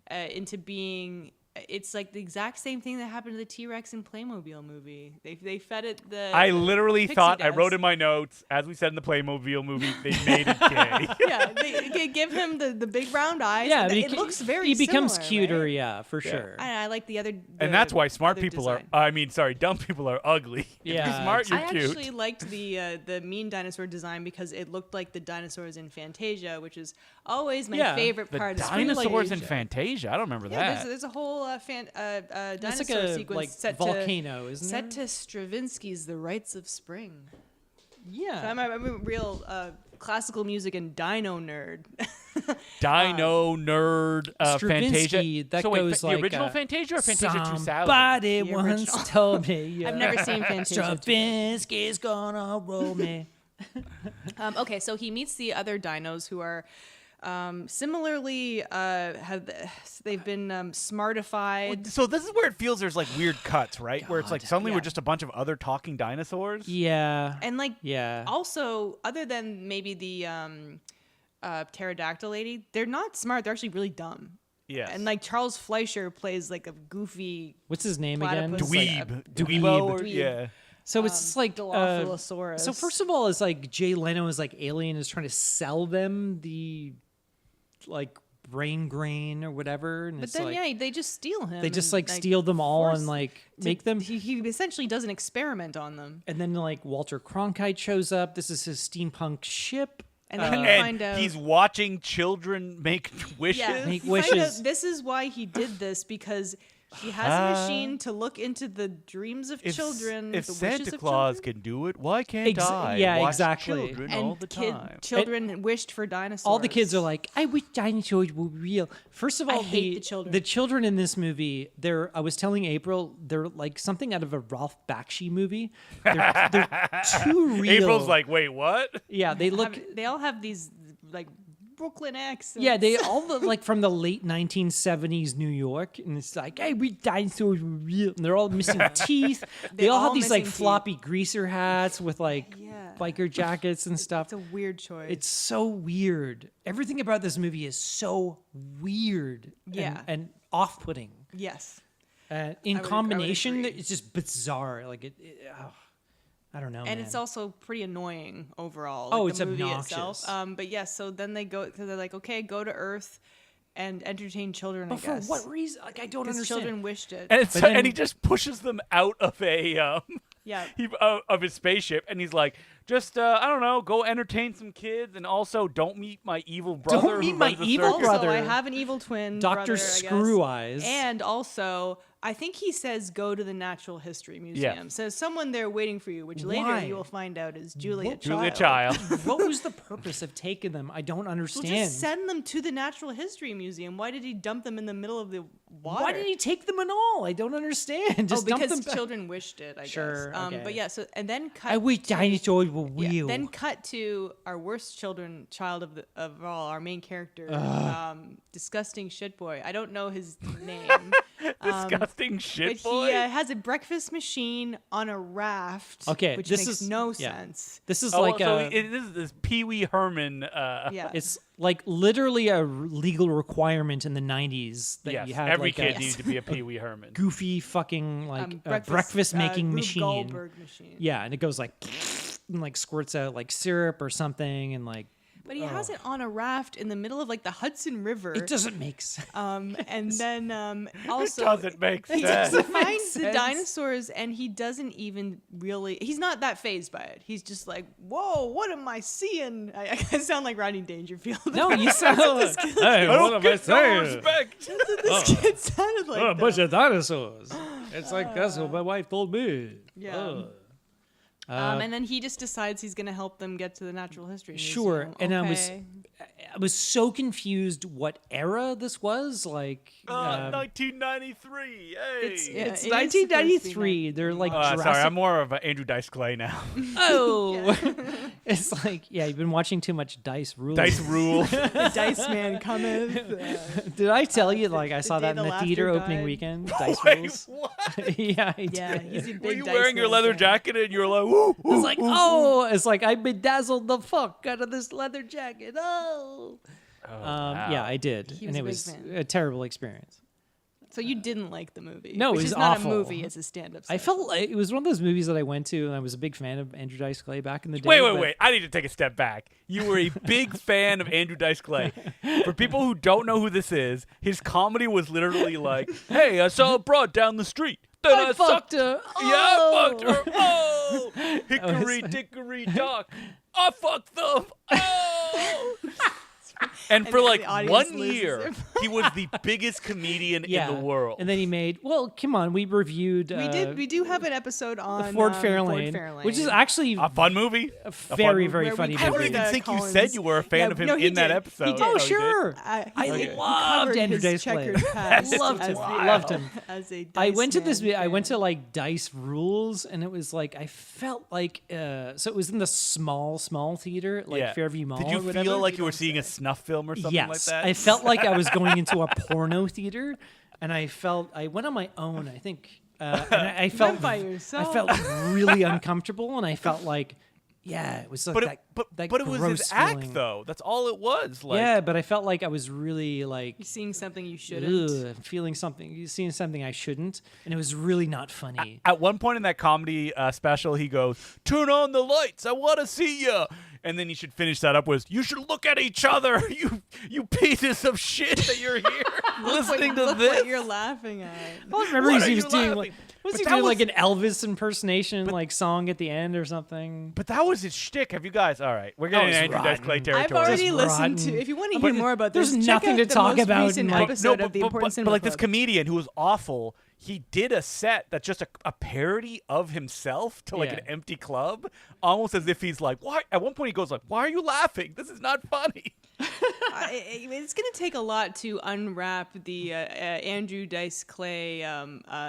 into being. It's like the exact same thing that happened to the T-Rex in Playmobil movie. They fed it the. I literally pixie thought, I dust. wrote in my notes, as we said in the Playmobil movie, they made it gay. Yeah, they give him the big round eyes. Yeah, and but it looks very. He becomes similar, cuter, right? yeah, for sure. I like the other. And that's why smart other people design. dumb people are ugly. If Yeah, you're smart, you're I cute. actually liked the mean dinosaur design because it looked like the dinosaurs in Fantasia, which is always my favorite The part of dinosaurs in Fantasia. Fantasia. I don't remember Yeah, that. there's a whole It's dinosaur like a sequence set volcano, isn't set it? to Stravinsky's "The Rites of Spring." Yeah. So I'm a real classical music and dino nerd. Dino nerd Stravinsky, Fantasia. that so wait, goes the like, original Fantasia or Fantasia 2000? Somebody The once original. told me. I've never seen Fantasia. Stravinsky's gonna roll me. Okay, so he meets the other dinos who are similarly they've been smartified. So this is where it feels there's like weird cuts, right? Where it's like suddenly yeah. we're just a bunch of other talking dinosaurs. Yeah. And like Yeah. also other than maybe the pterodactyl lady, they're not smart, they're actually really dumb. Yes. And like Charles Fleischer plays like a goofy What's his name again? platypus, Dweeb. like Dweebo. Or, Dweeb. yeah. So it's like Dilophosaurus. so first of all, it's like Jay Leno is like Alien is trying to sell them the like brain grain or whatever, and But it's then like they just steal him. they just and, like steal them all force and like to- make them. He essentially does an experiment on them, And then like Walter Cronkite shows up. This is his steampunk ship. and then you And find out he's watching children make wishes. Yeah, Make you find out wishes. this is why he did this because he has a machine to look into the dreams of children, If the Santa wishes of Claus children. can do it, why can't I? yeah, Watch exactly. Children And all the time. children wished for dinosaurs. All the kids are like, I wish dinosaurs were real. First of all, hate the children. The children in this movie, I was telling April, they're like something out of a Ralph Bakshi movie. They're too real. April's like, wait, what? yeah, they look. they all have these like Brooklyn accents. Yeah, they all look like from the late 1970s New York, and it's like, hey, we dinosaurs were real, and they're all missing teeth. They all have all these like missing teeth. floppy greaser hats with like Yeah. biker jackets and stuff. It's a weird choice. It's so weird. Everything about this movie is so weird. Yeah. and off-putting. yes. In I would combination, agree. it's just bizarre. Like I don't know, And man. it's also pretty annoying overall. Oh, like it's the movie obnoxious. Itself. But yes, so then they go because they're like, okay, go to Earth and entertain children. but I for guess. what reason? Like I don't Because understand. children wished it. And, But then- and he just pushes them out of a Yeah. of his spaceship, and he's like, just I don't know, go entertain some kids, and also don't meet my evil brother. meet who my runs a evil circus." Also, brother. I have an evil twin, Dr. brother, I guess. Screw Eyes. And also, I think he says go to the Natural History Museum. Yeah. Says someone there waiting for you, which later Why? you will find out is Julia Child. Julia Child. What was the purpose of taking them? I don't Well, understand. just send them to the Natural History Museum. Why did he dump them in the middle of the water? Why did he take them at all? I don't understand. Just dump because them back. children wished it, I Sure, guess. okay. But yeah, so and then cut. I wish to- dinosaurs were yeah, real. then cut to our worst child of all, our main character, disgusting shit boy. I don't know his name. Disgusting But shit he boy. has a breakfast machine on a raft. Okay, which this makes is- no yeah. sense. This is Oh, like so a. this is this Pee Wee Herman. Yeah, It's like literally a legal requirement in the 90s that yes, you had every like kid a needs to be a Pee Wee Herman. goofy fucking like breakfast, breakfast making Rube machine. Goldberg machine. Yeah, and it goes like and like squirts out like syrup or something, and like But he has it on a raft in the middle of like the Hudson River. it doesn't make sense. And then also Doesn't make he sense. finds the sense. dinosaurs and he doesn't even really he's not that fazed by it. He's just like, whoa, what am I seeing? I sound like Rodney Dangerfield. No, you sound. I Hey, don't get no respect. This kid sounded like that. of dinosaurs. It's like that's what my wife told me. Yeah. And then he just decides he's going to help them get to the Natural History Museum. Sure, and Okay. I was so confused what era this was. Like, 1993. Hey. It's- yeah, it's it is supposed to be 1993. They're like Sorry, Jurassic. I'm more of an Andrew Dice Clay now. Oh, it's like you've been watching too much Dice Rules. Dice Rule. The Dice Man cometh. Did I tell you? Like I saw day that in the the laughter theater opening died. weekend. Dice Wait, Rules. what? Yeah, I Yeah, did. he's a big Were you Dice wearing your Man leather fan. jacket and you were like, woo, It's like, oh, it's like I bedazzled the fuck out of this leather jacket. Oh, wow. Yeah, I did, He and was it a big was fan. a terrible experience. So you didn't like the movie? No, it which was is not awful. a movie; it's a stand-up. I felt like it was one of those movies that I went to, and I was a big fan of Andrew Dice Clay back in the day. Wait. I need to take a step back. You were a big fan of Andrew Dice Clay. For people who don't know who this is, his comedy was literally like, hey, I saw a broad down the street. Then I fucked her. Yeah, I fucked her. Oh, hickory dickory dock. I fucked them. Oh. And for the like audience 1 loses year, their he was the biggest comedian in the world. And then he made. Well, come on, we reviewed. We do have an episode on Ford Fairlane, which is actually a fun movie. a very, very where we funny I don't covered movie. even think you Collins. said you were a fan Yeah, of him no, he in that did. He episode. did. Oh, you did? sure. He loved covered Andrew his Dice Clay. checkered past Loved him. as the- Loved him. As a I Dice went to this. Man I went fan. to like Dice Rules, and it was like I felt like. So it was in the small theater, like Fairview Mall. Did you or whatever. feel like you were seeing a snuff film or something Yes, like that? I felt like I was going into a porno theater, and I went on my own. I think, and I felt by I yourself. felt really uncomfortable, and I felt like, yeah, it was like that but it was gross his act feeling. though. That's all it was. Like, Yeah, but I felt like I was really like. You're seeing something you shouldn't. Feeling something, seeing something I shouldn't, and it was really not funny. At one point in that comedy special, he goes, "Turn on the lights. I want to see you." And then you should finish that up with, "You should look at each other. You pieces of shit that you're here listening to Look this." what you're laughing at. I remember What are he was you doing laughing? like, was But he that doing was- like an Elvis impersonation like song at the end or something? But that was his shtick. Have you guys? All right, we're getting was into Andrew Dice rotten. Clay I've territory. already Just listened rotten. to. If you want to hear more about there's this, check nothing out to the talk most about recent in, like- episode of the Important but Cinema like this Club. comedian who was awful, he did a set that's just a parody of himself to like Yeah. an empty club, almost as if he's like, "Why?" At one point, he goes like, "Why are you laughing? This is not funny." It's going to take a lot to unwrap the Andrew Dice Clay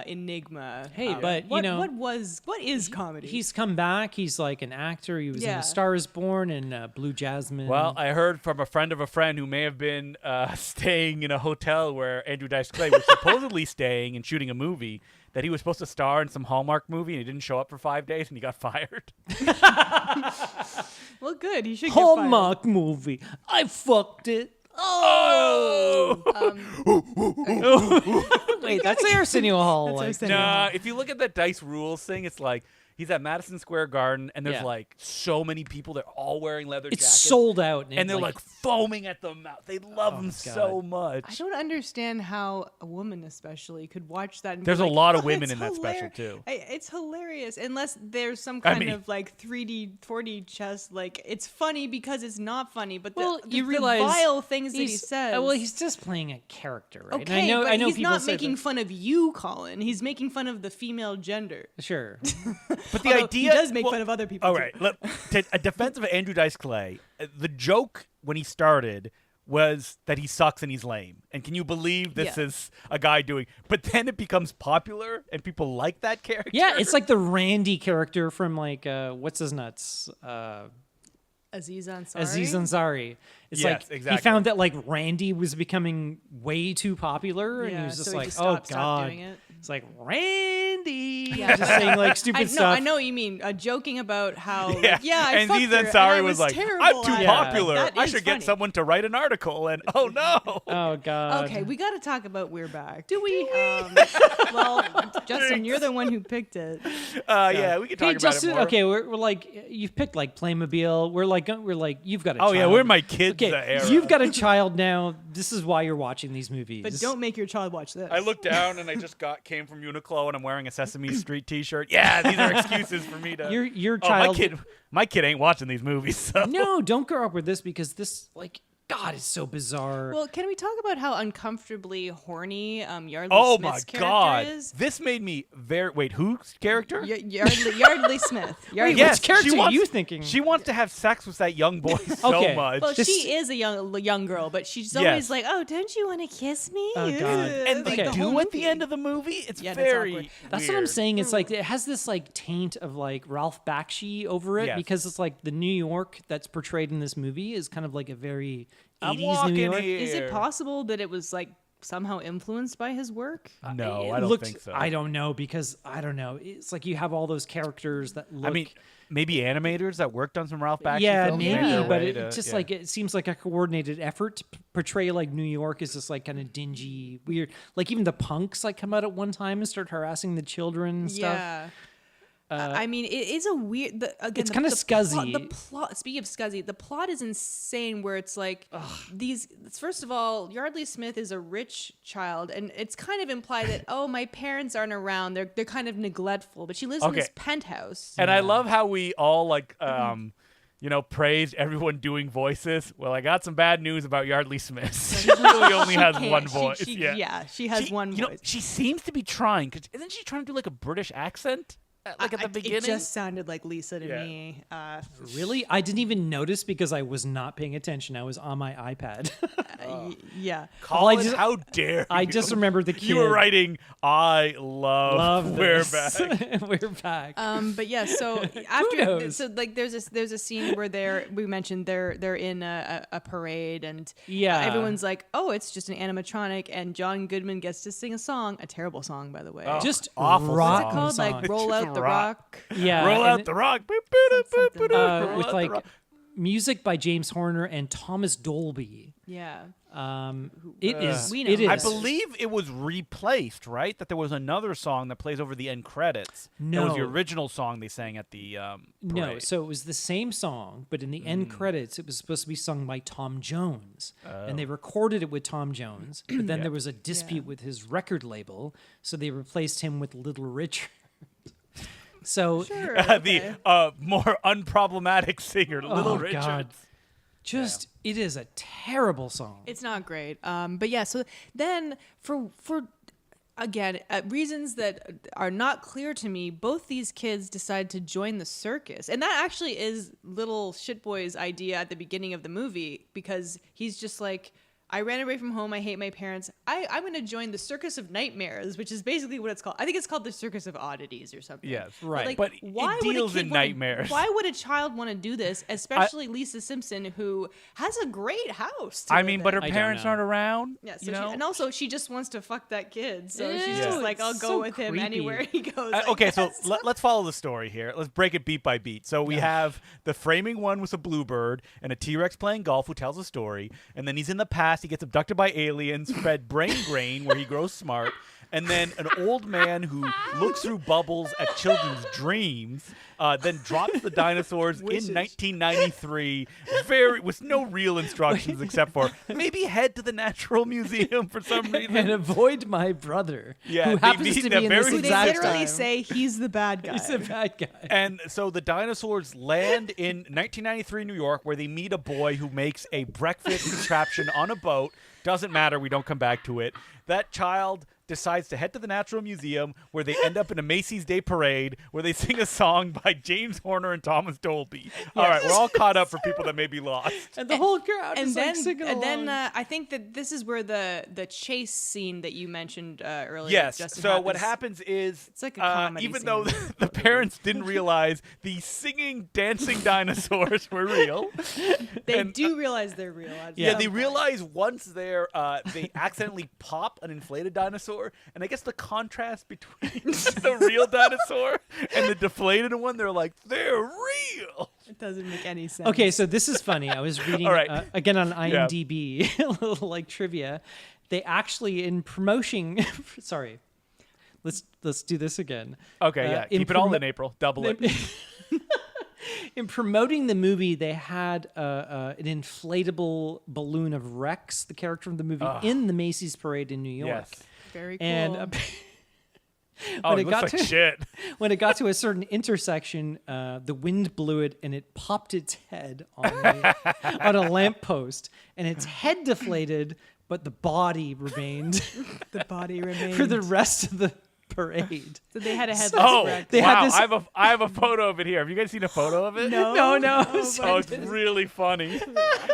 enigma. Hey, but, you know, what is comedy? He's come back. He's like an actor. He was in Yeah. A Star Is Born and Blue Jasmine. Well, I heard from a friend of a friend who may have been staying in a hotel where Andrew Dice Clay was supposedly staying and shooting a movie, that he was supposed to star in some Hallmark movie and he didn't show up for 5 days and he got fired. Well, good. He should get Hallmark movie. I fucked it. Oh! Wait, that's Arsenio Hall. That's like, Arsenio. Nah, if you look at that Dice Rules thing, it's like he's at Madison Square Garden and there's Yeah. like so many people. They're all wearing leather it's jackets. sold out, and they're like foaming at the mouth. They love him so I much. don't understand how a woman, especially, could watch that. And There's be a like, lot of "Oh, women it's in that special, hilar-" too. It's hilarious, unless there's some I kind mean- of like 3D, 4D chess. Like it's funny because it's not funny, but Well, the you realize vile things that he he's- says. well, he's just playing a character, right? okay, And I know he's people not say making that- fun of you, Colin. He's making fun of the female gender. Sure. But the Although idea he does make fun of other people. All too. right, to a defense of Andrew Dice Clay, the joke when he started was that he sucks and he's lame. And can you believe this Yeah. is a guy doing? But then it becomes popular and people like that character. Yeah, it's like the Randy character from like what's his nuts? Aziz Ansari. Aziz Ansari. It's Yes, like exactly. he found that like Randy was becoming way too popular, and he Yeah, was just so he like, just "Oh stopped God!" doing it. It's like Randy, Yeah. just saying like stupid stuff. I know what you mean. Joking about how, Yeah, I and fucked Aziz her, and I Ansari was like, terrible "I'm too at it." popular. That I is should get funny. someone to write an article." And oh no, Oh God. Okay, we got to talk about We're Back. Do we? Well, Justin, you're the one who picked it. yeah, we can talk Hey about Justin, it more. okay, we're like you've picked like Playmobil. We're like you've got a Oh child. yeah, we're my kids Okay, era. you've got a child now. This is why you're watching these movies. But don't make your child watch this. I looked down and I just came from Uniqlo and I'm wearing a Sesame Street T-shirt. Yeah, these are excuses for me to. Your Oh, child. my kid ain't watching these movies. So. No, don't grow up with this because this like God is so bizarre. Well, can we talk about how uncomfortably horny Yardley Oh Smith's my character God! is? This made me very. Wait, whose character? Yardley Smith. Yardley. Yes. Which character she are wants- you thinking? She wants to have sex with that young boy so Okay. much. Well, This- she is a young girl, but she's Yes. always like, "Oh, don't you want to kiss me?" Oh, God. and they Like the do whole at the movie. end of the movie. It's Yeah, that's very. awkward. That's what I'm weird. saying. It's like it has this like taint of like Ralph Bakshi over it Yes. because it's like the New York that's portrayed in this movie is kind of like a very I'm 80s walking New York. here. Is it possible that it was like somehow influenced by his work? No, It I don't looked- think so. I don't know because I don't know. It's like you have all those characters that look. I mean, maybe animators that worked on some Ralph Bakshi yeah, films made maybe, their but way it to- just yeah. like it seems like a coordinated effort to portray like New York is just like kind of dingy, weird. Like even the punks like come out at one time and start harassing the children and stuff. Yeah. I mean, it is a weird. It's kinda scuzzy. The plot. Speaking of scuzzy, the plot is insane. Where it's like these. First of all, Yardley Smith is a rich child, and it's kind of implied that my parents aren't around. They're kind of neglectful. But she lives in Okay. this penthouse. And I love how we all like praised everyone doing voices. Well, I got some bad news about Yardley Smith. She really only has one voice. She has one You know, voice. she seems to be trying. Cause isn't she trying to do like a British accent? Like at the beginning? It just sounded like Lisa to Yeah. me. Really, I didn't even notice because I was not paying attention. I was on my iPad. Yeah. Colin, just- how dare I you? just remember the kid. You were writing, I love We're this. Back. We're back. But yeah, so after knows? so like there's a scene where they're in a parade and Yeah. everyone's like, oh, it's just an animatronic, and John Goodman gets to sing a song, a terrible song by the way. Oh, Just awful rotten song. called song. like Roll Out the rock. Rock. Yeah, Roll and out the rock. Something. Roll with out the like rock. music by James Horner and Thomas Dolby. Yeah. It is. We know It who is. I believe it was replaced, right? That there was another song that plays over the end credits. It was the No. original song they sang at the No, parade. so it was the same song, but in the end credits, it was supposed to be sung by Tom Jones, and they recorded it with Tom Jones. But then there was a dispute with his record label, so they replaced him with Little Richard. So, Sure. The more unproblematic singer, Little oh Richard. god, just it is a terrible song. It's not great. But yeah, so then for again, reasons that are not clear to me, both these kids decide to join the circus. And that actually is little shitboy's idea at the beginning of the movie, because he's just like, I ran away from home. I hate my parents. I'm going to join the Circus of Nightmares, which is basically what it's called. I think it's called the Circus of Oddities or something. Yes, right. Like, But why it would a deals kid in wanna- nightmares. Why would a child want to do this, especially Lisa Simpson, who has a great house to I live mean, but her in? I don't parents know. aren't around. Yeah, so you know? and also she just wants to fuck that kid, so she's Ew, just like, it's I'll go so with him creepy. anywhere he goes. Okay, so let's follow the story here. Let's break it beat by beat. So we have the framing one with a bluebird and a T-Rex playing golf who tells a story, and then he's in the past. He gets abducted by aliens, fed brain grain where he grows smart, and then an old man who looks through bubbles at children's dreams, then drops the dinosaurs in 1993, with no real instructions except for maybe head to the Natural Museum for some reason. And avoid my brother, Yeah, who they happens meet to them be in very this Who they exact literally time. say he's the bad guy. He's a bad guy. And so the dinosaurs land in 1993 New York, where they meet a boy who makes a breakfast contraption on a boat. Doesn't matter. We don't come back to it. That child decides to head to the Natural Museum, where they end up in a Macy's Day Parade, where they sing a song by James Horner and Thomas Dolby. All right, we're all caught up for people that may be lost. And the whole crowd And is then, like singing along. I think that this is where the chase scene that you mentioned earlier. Yes. Justin, So what happens is, It's like a comedy even scene. though the parents didn't realize the singing, dancing dinosaurs were real, They do realize they're real. yeah, they realize once they accidentally pop an inflated dinosaur, and I guess the contrast between the real dinosaur and the deflated one, they're like, they're real. It doesn't make any sense. Okay, so this is funny. I was reading All right. again on IMDb, a little like trivia. They actually in promotion. Sorry, let's do this again. Okay, yeah, keep it all in April, double it. In promoting the movie, they had an inflatable balloon of Rex, the character from the movie, in the Macy's parade in New York. Yes. Very cool. And Oh, when it it looks got like to shit. when it got to a certain intersection, the wind blew it and it popped its head on a lamppost, and its head deflated, but the body remained the body remains. for the rest of the parade. So they had a headless Oh, wreck. They had wow! this- I have a photo of it here. Have you guys seen a photo of it? No. No. Oh, it's really funny.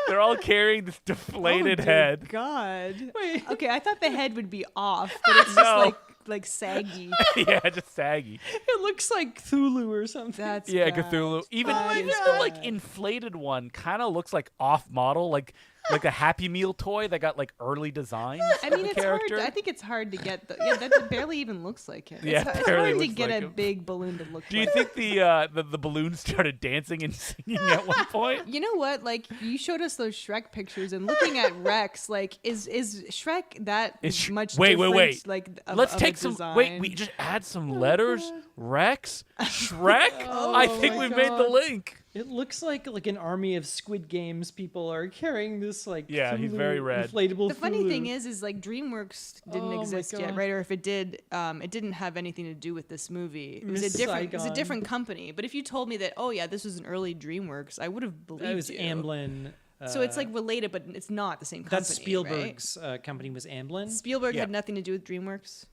They're all carrying this deflated Oh, dear head. God. Wait. Okay, I thought the head would be off, but it's just No. like saggy. Yeah, just saggy. It looks like Cthulhu or something. That's Yeah, bad. Cthulhu. Even That is the like bad. inflated one kind of looks like off model. Like like a Happy Meal toy that got like early designs. I mean, of the it's hard. character. I think it's hard to get. That barely even looks like him. Yeah, it's barely hard to looks get like a him. big balloon to look. Do you like. think the balloon started dancing and singing at one point? You know what? Like you showed us those Shrek pictures, and looking at Rex, like is Shrek that much? Wait. different, Like Let's of take a some. design? Wait, we just add some letters. Rex, Shrek. I think my we've made the God. link. It looks like an army of Squid Games people are carrying this like Yeah, he's very red. inflatable. The funny Fulu. thing is like DreamWorks didn't Oh my exist yet, God. right? Or if it did, it didn't have anything to do with this movie. It was Miss a different, Saigon. different company. But if you told me that, oh yeah, this was an early DreamWorks, I would have believed that was you. Amblin. So it's like related, but it's not the same company. that's Spielberg's company was Amblin. Right? Spielberg Yeah. had nothing to do with DreamWorks.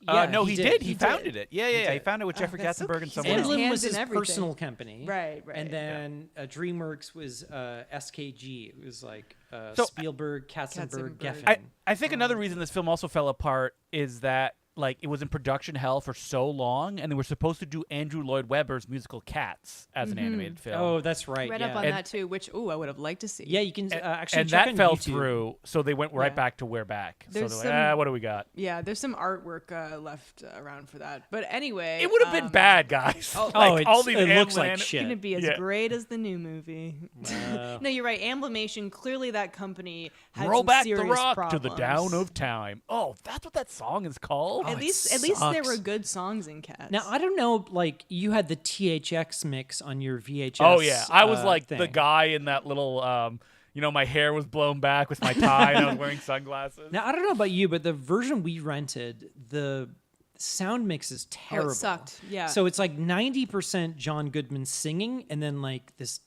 No, he did. He did. founded it. Yeah. He did. founded it with Jeffrey that's so Katzenberg and cute. someone else. Amblin- Amblin hands was in his everything. personal company. Right. And then DreamWorks was SKG. It was like So- Spielberg, Katzenberg, Katzenberg. Geffen. I think another reason this film also fell apart is that like it was in production hell for so long, and they were supposed to do Andrew Lloyd Webber's musical Cats as an animated film. Oh, that's right. Read yeah. up on And- that too, which I would have liked to see. Yeah, you can actually and check that on fell YouTube. through, so they went right Yeah. back to We're Back. There's so they're like, some- what do we got? Yeah, there's some artwork left around for that. But anyway, It would have been bad, guys. oh, Like, all it's- these it looks like Amblin- It's shit. gonna be as Yeah. great as the new movie. Wow. No, you're right. Amblimation, clearly that company had Roll some back the serious rock problems. to the down of time. Oh, that's what that song is called. At it least there sucks. were good songs in Cats. Now I don't know, like you had the THX mix on your VHS. Oh yeah, I was like the thing. guy in that little. My hair was blown back with my tie, and I was wearing sunglasses. Now I don't know about you, but the version we rented, the sound mix is Oh, terrible. it sucked. Yeah. So it's like 90% John Goodman singing, and then like this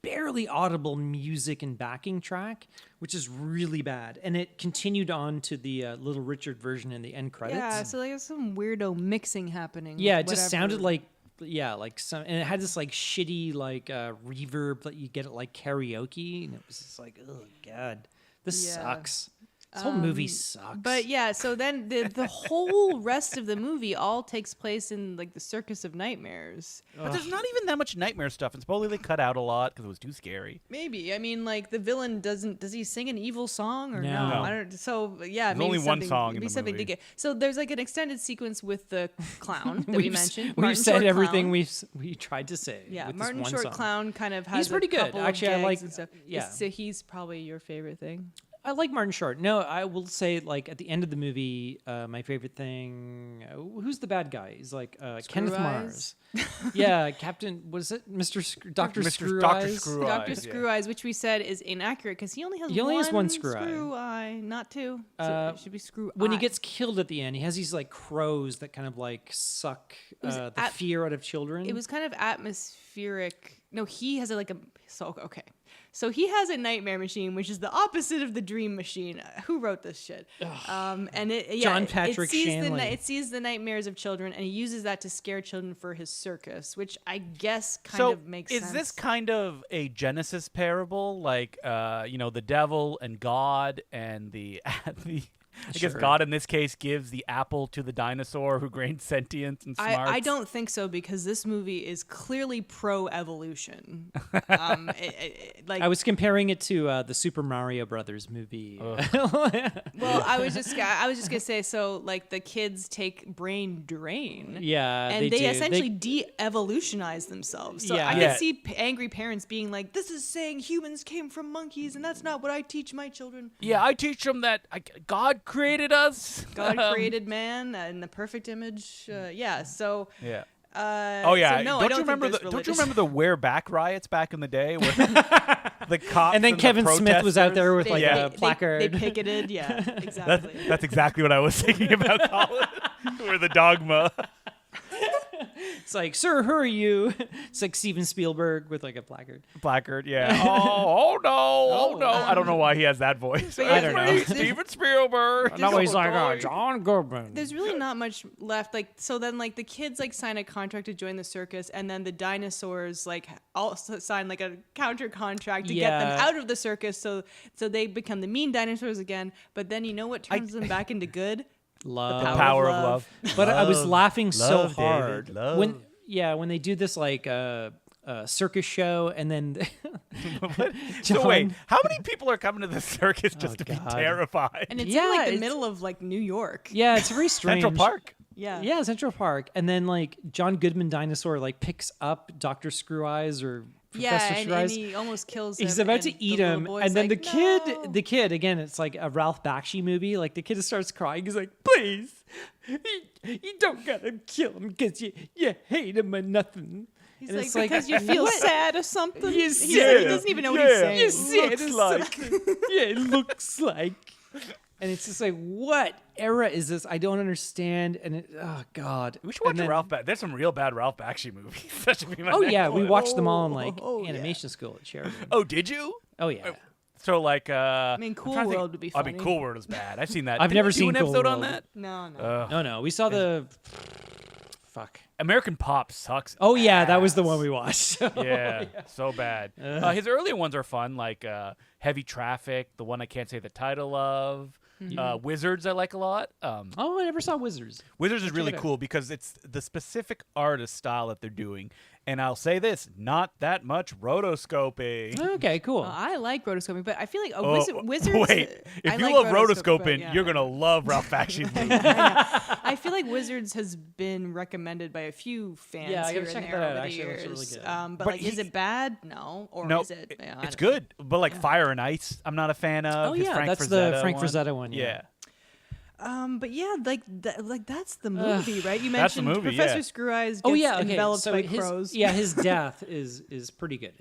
barely audible music and backing track, which is really bad. And it continued on to the Little Richard version in the end credits. yeah, so there's some weirdo mixing happening. Yeah, with it just whatever. sounded like some, and it had this like shitty like reverb that you get at like karaoke, and it was just like, oh god, this Yeah. sucks. This whole movie sucks. But yeah, so then the whole rest of the movie all takes place in like the Circus of Nightmares. But there's not even that much nightmare stuff. And supposedly they cut out a lot because it was too scary. Maybe. I mean, like the villain does he sing an evil song or No. no? No. I don't. So yeah, There's maybe only one something- song in maybe the something movie. to get. So there's like an extended sequence with the clown that we mentioned. We've Martin said Short everything Clown. we tried to say. Yeah, with Martin this one Short song. Clown kind of has. He's pretty a good. couple of Actually, I gags like- and stuff. yeah. So he's probably your favorite thing. I like Martin Short. No, I will say like at the end of the movie, my favorite thing. Who's the bad guy? He's like Kenneth Eyes? Mars. Yeah, Captain. Was it Doctor Mr. Screw Dr. Eyes? Screw Dr. Eyes, Screw Eyes, which we said is inaccurate because he only has one screw eye. eye, not two. So it should be screw When he eye. gets killed at the end, he has these like crows that kind of like suck was the at- fear out of children. It was kind of atmospheric. No, he has okay. So he has a nightmare machine, which is the opposite of the dream machine. Who wrote this shit? And John Patrick Shanley. It sees the nightmares of children, and he uses that to scare children for his circus, which I guess kind So of makes is sense. this kind of a Genesis parable, like the devil and God and the I guess Sure. God in this case gives the apple to the dinosaur who gained sentience and smarts? I don't think so because this movie is clearly pro-evolution. Like I was comparing it to the Super Mario Brothers movie. well, I was just gonna say so. Like the kids take brain drain. Yeah, and they do. essentially de-evolutionize themselves. So Yeah. I Yeah. can see angry parents being like, "This is saying humans came from monkeys, and that's not what I teach my children." Yeah, I teach them that God created us. God created man in the perfect image. Yeah, so. Yeah. Oh yeah. So no, don't I don't you remember think the there's Don't you religious- remember the Wear Back riots back in the day where the cops And then the Kevin Smith was out there with protesters- like Yeah. a placard. They picketed. Yeah, exactly. That's exactly what I was thinking about, Colin. Or the dogma. It's like, sir, who are you? It's like Steven Spielberg with like a placard. Placard, yeah. Oh no. I don't know why he has that voice. But yeah, I don't know. Steven Spielberg. No, he's like, oh, John Goodman. There's really not much left. Like, so then like the kids like sign a contract to join the circus, and then the dinosaurs like also sign like a counter contract to get them Yeah. out of the circus. So they become the mean dinosaurs again. But then you know what turns them back into good? Love. The power of love. But I was laughing so Love, David, hard love. when they do this like circus show, and then So wait, John- how many people are coming to the circus just to be God. terrified? And it's in Yeah, like the it's- middle of like New York. yeah, it's very strange. Central Park. Yeah, Central Park, and then like John Goodman Dinosaur like picks up Dr. Screw Eyes or Professor Screw and Eyes. he almost kills him. He's about to and eat the little him, boy's and then like, the "No." kid again. It's like a Ralph Bakshi movie. Like the kid starts crying. He's like, "Please, you don't gotta kill him because you hate him or nothing." He's And like, it's because you feel what? sad or something. You He sad. doesn't even know what he's saying. You sad Looks or like. something. Yeah, it looks like. And it's just like, what era is this? I don't understand. And oh god, We should watch And a then- Ralph. There's some real bad Ralph Bakshi movies. That should be my Oh next yeah, we one. watched them all in like yeah. animation school at Sheridan. Oh, did you? Oh yeah. So like, I mean, Cool World would be I mean, funny. Cool World is bad. I've seen that. I've Did never we do seen an Cool episode on World. that. No. No, we saw the. Fuck. American Pop sucks. Oh yeah, that was the one we watched. Yeah, so bad. His earlier ones are fun, like Heavy Traffic, the one I can't say the title of. Wizards I like a lot. Oh, I never saw Wizards. Wizards is really it out. cool because it's the specific artist style that they're doing. And I'll say this, not that much rotoscoping. Okay, cool. I like rotoscoping, but I feel like Oh, Wizards. Wait, I if you like love rotoscoping, but rotoscoping, yeah. you're going to love Ralph Bakshi's movie. I feel like Wizards has been recommended by a few fans Yeah, I here gotta and check there that out. over the Actually, it looks years. really good. But But like, is he- it bad? No, or No, is it? Yeah, I it's don't know. good. But like Fire and Ice, I'm not a fan of. Oh, His yeah, Frank that's the Frazetta Frank one. Frazetta one, yeah. But yeah, like that's the movie, right? You That's the mentioned movie, Professor yeah. Screw Eyes gets Oh yeah, okay. enveloped So by his crows. his death is pretty good.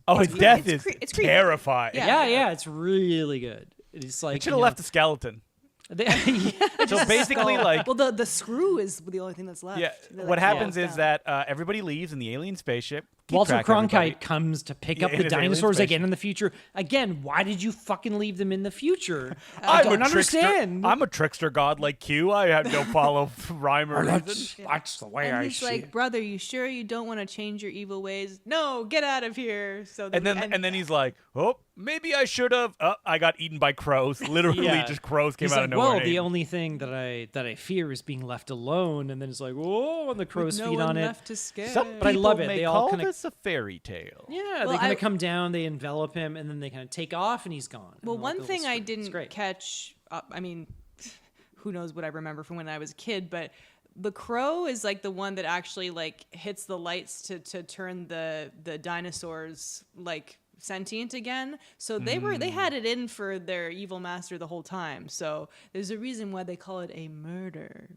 Oh, his It's death cre- is it's creepy. terrifying. Yeah. Yeah, it's really good. It's like It should have left a skeleton. yeah. So basically, like, Well, the screw is the only thing that's left. yeah, They, like, what fall happens is down. that everybody leaves in the alien spaceship. Keep Walter track, everybody. Cronkite comes to pick Yeah, up in the his alien dinosaurs spaceship. again in the future. Again, why did you fucking leave them in the future? I'm don't a trickster. understand. I'm a trickster god like Q. I have no follow rhyme or reason. That's the way And I he's see like, it. brother, you sure you don't want to change your evil ways? No, get out of here. So And then he's like, oh, maybe I should have. I got eaten by crows. Literally, Yeah. just crows came He's out like, of nowhere. well, and ate the him. only thing that I fear is being left alone. And then it's like, oh, and the crows no feed one on it. left to scare. Some But I love people it. may They all call kinda- this a fairy tale. Yeah, Well, they kind I- of come down, they envelop him, and then they kind of take off, and he's gone. Well, And one they'll thing I scream. It's didn't great. catch, I mean, who knows what I remember from when I was a kid, but the crow is like the one that actually like hits the lights to turn the dinosaurs like sentient again. So they had it in for their evil master the whole time. So there's a reason why they call it a murder.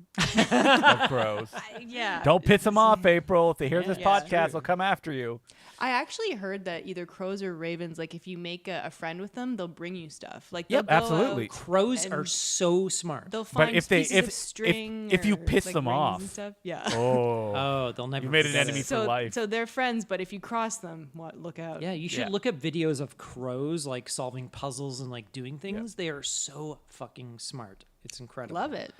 Of crows. Yeah. Don't piss them off, April. If they hear this Yeah. podcast, they'll come after you. I actually heard that either crows or ravens, like if you make a friend with them, they'll bring you stuff. Like Yep, they'll go absolutely. out, Crows and are so smart. they'll find if they- pieces if- of string if you or, piss like, them rings off. and stuff. Yeah. Oh. Oh, they'll never. You made an forget enemy it. for so life. so they're friends, but if you cross them, look out. Yeah, you should Yeah. look up videos of crows like solving puzzles and like doing things. They are so fucking smart. It's incredible. Love it.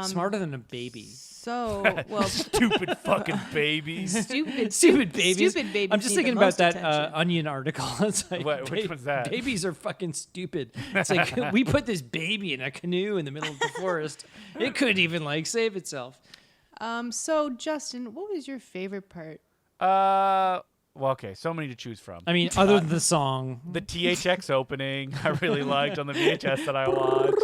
Smarter than a baby. So well, Stupid fucking babies. Stupid babies. Stupid babies I'm just need thinking the about most that attention. Onion article. It's like, Which one's that? Babies are fucking stupid. It's like we put this baby in a canoe in the middle of the forest. It couldn't even like save itself. So Justin, what was your favorite part? Well, okay, so many to choose from. I mean, other than the song. The THX opening I really liked on the VHS that I watched.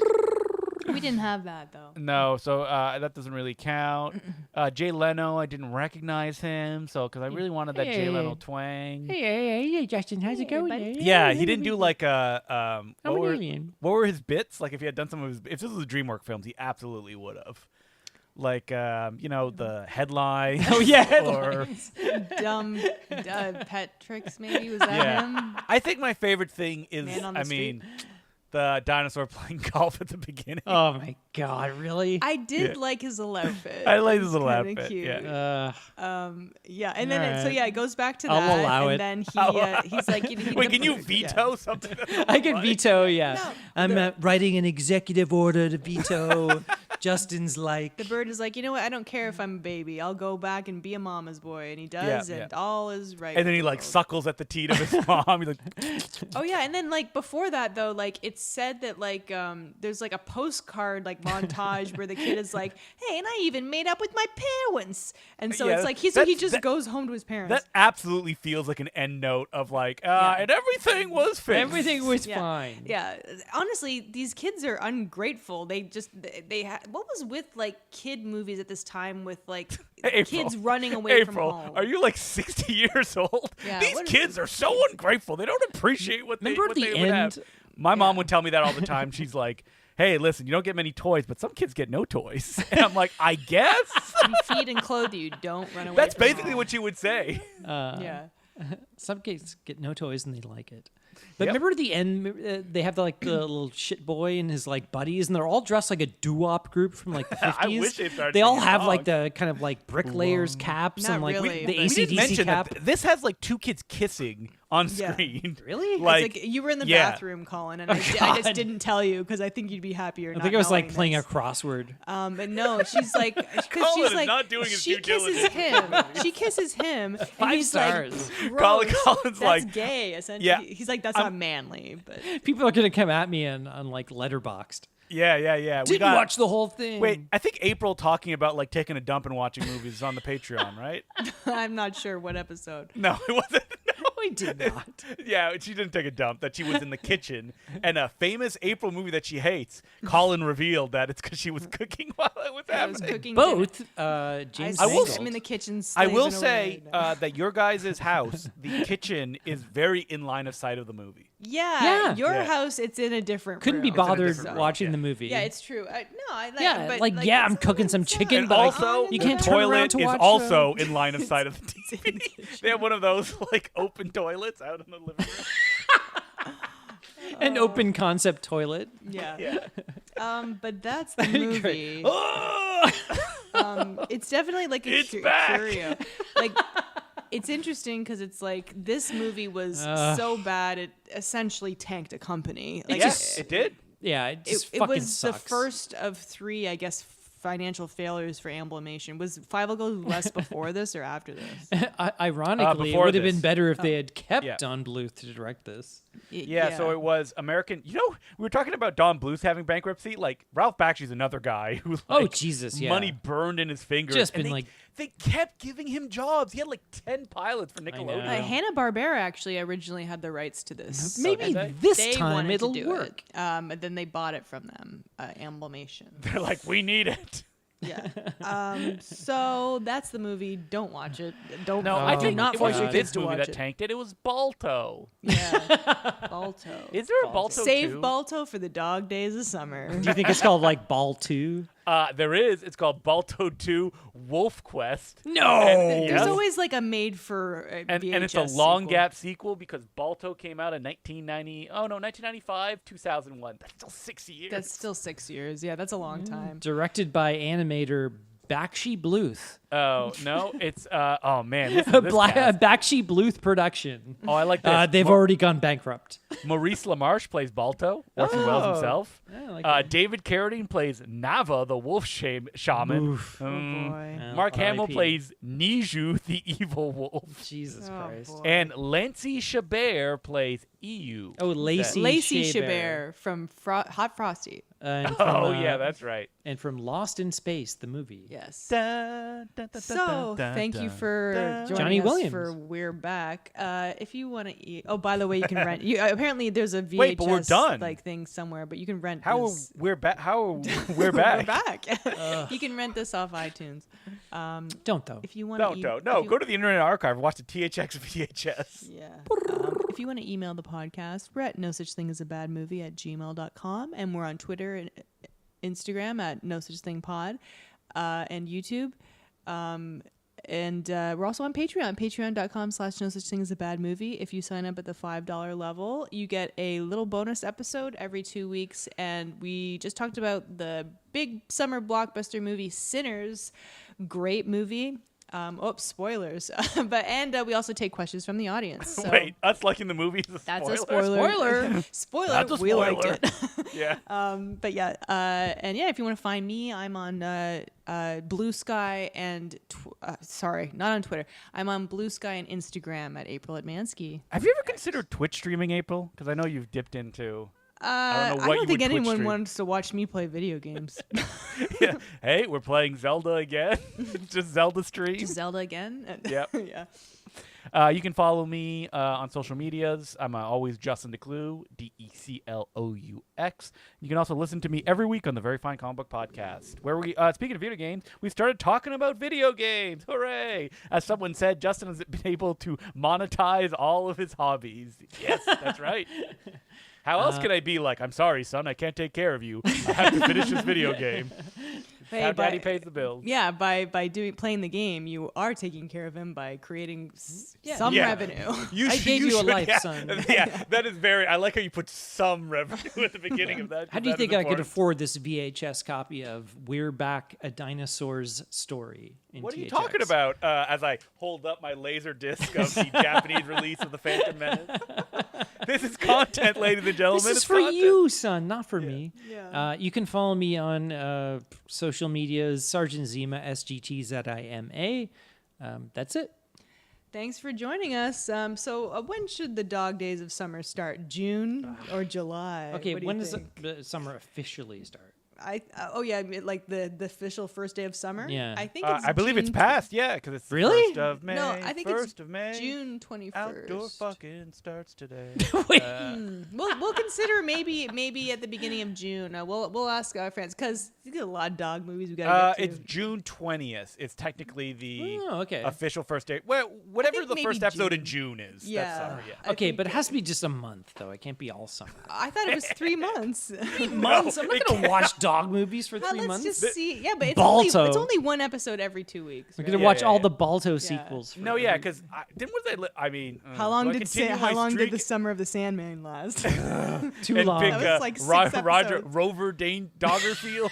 We didn't have that though. No, so that doesn't really count. Jay Leno, I didn't recognize him, so because I really wanted that Jay Leno twang. Hey, Justin, how's it going? buddy. Yeah, he didn't do like a what were, doing? what were his bits? Like if he had done some of his, if this was DreamWorks films, he absolutely would have. Like the headline. Oh yeah, or Dumb pet tricks, maybe was that yeah. him? I think my favorite thing is, Man on the street? the dinosaur playing golf at the beginning. Oh my god, really? I did Yeah. like his little outfit. I like It his was little kinda outfit, Cute. yeah. Yeah, and then Alright. it goes back to I'll that, allow and it. then I'll he's like, Wait, can you veto something? I can veto, yeah. No, I'm writing an executive order to veto Justin's like. The bird is like, you know what? I don't care if I'm a baby. I'll go back and be a mama's boy, and he does, and all is right. And then he with the like world. suckles at the teat of his mom. He's like, Oh yeah, and then like before that though, like it's said that like there's like a postcard like montage where the kid is like, hey, and I even made up with my parents, and so Yeah, it's like he just goes home to his parents. that absolutely feels like an end note of like, and everything was fixed. Everything was Yeah. fine. Yeah, honestly, these kids are ungrateful. What was with like kid movies at this time with like April. kids running away from April, home? are you like 60 years old? Yeah, These what is kids are so ungrateful. They don't appreciate what Remember they, at the what they would have. end- My mom would tell me that all the time. She's like, hey, listen, you don't get many toys, but some kids get no toys. And I'm like, I guess? You feed and clothe you. Don't run away. That's from basically home. what you would say. Yeah. Some kids get no toys and they like it. But Yep. remember at the end, they have the little shit boy and his like buddies, and they're all dressed like a doo-wop group from like the 50s. I wish they started They all singing have like songs. the kind of like bricklayers caps Not and like really, the but- We didn't AC/DC mention cap. that this has like two kids kissing on Yeah. screen. Really? It's Like, like you were in the yeah. bathroom, Colin, and I God. just didn't tell you because I think you'd be happier. I think I was like playing a crossword. But no, she's like, because Colin she's is like, not doing his she due kisses diligence. him. She kisses him. And 5 he's stars. Like, gross. Colin's that's like- gay. Essentially, Yeah. he's like, that's not manly. But People are gonna come at me on like Letterboxd. Yeah. We Didn't got, watch the whole thing. Wait, I think April talking about like taking a dump and watching movies is on the Patreon, right? I'm not sure what episode. No, it wasn't. we did not. Yeah, she didn't take a dump. That she was in the kitchen, and a famous April movie that she hates. Colin revealed that it's because she was cooking while it was I was happening. cooking dinner. Both James I will. Mangold. I'm in the kitchen. I will slaving say away. that your guys' house, the kitchen, is very in line of sight of the movie. Yeah, your Yeah. house. It's in a different. Couldn't be room. bothered different room, watching yeah. the movie. Yeah, it's true. I like. Yeah, but, like, yeah, I'm it's cooking on some the chicken, And but like, also, you the can't turn around toilet to is watch also in line of sight of the It's in the TV. They have one of those like open toilets out in the living room. an open concept toilet. Yeah. Yeah. But that's the movie. It's definitely like a It's back. curio. Like, it's interesting because it's like this movie was so bad it essentially tanked a company. Like, Yes, it did. Yeah, it just it fucking was sucks. the first of 3, I guess, financial failures for Amblimation. Was Five Goes West before this or after this? Ironically, it before would have this. been better if they had kept Yeah. Don Bluth to direct this. Yeah, so it was American. You know, we were talking about Don Bluth having bankruptcy. Like Ralph Bakshi's another guy who, like, Oh, Jesus, yeah. money burned in his fingers. Just and been, they, like- they kept giving him jobs. He had like 10 pilots for know. Nickelodeon. Hanna-Barbera actually originally had the rights to this. so Maybe they- this they time wanted to it'll do work. It. And then they bought it from them, Amblimation. They're like, we need it. Yeah. So that's the movie. Don't watch it. Don't. No, Oh I do think not it force wasn't your kids this to movie watch that it. tanked it. It was Balto. Yeah. Balto. Is there a Balto Save 2? Balto for the dog days of summer. Do you think it's called like Ball 2? There is. It's called Balto 2 Wolf Quest. No. And- There's yes. always like a made for And it's a VHS long sequel. gap sequel because Balto came out in 1995, 2001. That's still 6 years. That's still 6 years. Yeah, that's a long time. Directed by animator Bakshi Bluth. Oh, no. It's, oh, man. Listen to this cast. Bakshi Bluth production. Oh, I like this. They've already gone bankrupt. Maurice LaMarche plays Balto, Orson Welles himself. I like that. David Carradine plays Nava, the wolf shaman. Oof. Oh boy. Mark Hamill R.I.P. plays Niju, the evil wolf. Jesus Oh, Christ. boy. And Lancey Chabert plays EU. Oh, Lacey Lacey Chabert. Chabert from Hot Frosty. And from, Oh, yeah, that's right. and from Lost in Space, the movie. Yes. Dun, dun, dun, So dun, dun, thank you dun, for dun. joining Johnny us Williams. for We're Back. If you want to, oh, by the way, you can rent. Apparently, there's a VHS Wait, but we're done. like thing somewhere, but you can rent. How are this. we're back? How are we're We're back? back. You can rent this off iTunes. Don't, though. If you want to, No, go to the Internet Archive and watch the THX VHS. Yeah. If you want to email the podcast, we're at nosuchthingasabadmovie at gmail.com, and we're on Twitter and Instagram at nosuchthingpod, and YouTube. And we're also on Patreon, patreon.com/nosuchthingасabadmovie. If you sign up at the $5 level, you get a little bonus episode every 2 weeks. And we just talked about the big summer blockbuster movie Sinners. Great movie. Spoilers. And we also take questions from the audience. So Wait, us liking the movie is a spoiler? that's a spoiler. Spoiler. That's a We liked spoiler. it. Yeah. But yeah, and yeah, if you want to find me, I'm on Bluesky and sorry, not on Twitter. I'm on Bluesky and Instagram at April Atmansky. Have you ever considered Twitch streaming, April? Because I know you've dipped into. I don't know what you think would Twitch anyone stream. wants to watch me play video games. Yeah. Hey, we're playing Zelda again. Just Zelda stream. Zelda again. Yep. Yeah. You can follow me on social medias. I'm always Justin DeClue, DeCloux. You can also listen to me every week on the Very Fine Comic Book Podcast, where we, speaking of video games, we started talking about video games. Hooray! As someone said, Justin has been able to monetize all of his hobbies. Yes, that's right. How else can I be like, I'm sorry, son, I can't take care of you. I have to finish this video game. Hey, How Daddy pays the bills. Yeah, by playing the game, you are taking care of him by creating some Yeah. revenue. I gave you a life, yeah, son. Yeah, that is very. I like how you put some revenue at the beginning of that. How do you that think is I could important. afford this VHS copy of We're Back, a Dinosaur's Story in What are you THX? talking about? As I hold up my laser disc of the Japanese release of the Phantom Menace. This is content, ladies and gentlemen. This is It's for content. you, son, not for me. Yeah. You can follow me on social medias, Sergeant Zima, SGTZIMA. That's it. Thanks for joining us. So when should the dog days of summer start? June or July? Okay, What do when you does think? the summer officially start? Like the official first day of summer. Yeah. I think it's I believe it's June past, yeah, because it's Really? the 1st of May. No, I think it's 1st of May. June 21st. Outdoor fucking starts today. Wait. We'll consider maybe at the beginning of June. We'll ask our friends because you get a lot of dog movies we gotta get to. It's June 20th. It's technically the Oh, okay. official first day. Well, whatever think the maybe first episode June. in June is. That's Yeah. summer, yeah. I Okay, think but it has to be just a month, though. It can't be all summer. I thought it was 3 months. Months? I'm not going to watch dog movies for Well, 3 let's months. just see. Yeah, but Balto. it's only one episode every 2 weeks. We're right? going to Yeah, watch yeah, all yeah. the Balto sequels. For No, yeah, every- because didn't was they? I mean, How long do I did continue my the streak? Summer of the Sandman last? Too And long. pick, That was like 6 Roger episodes. Rover Dane Doggerfield.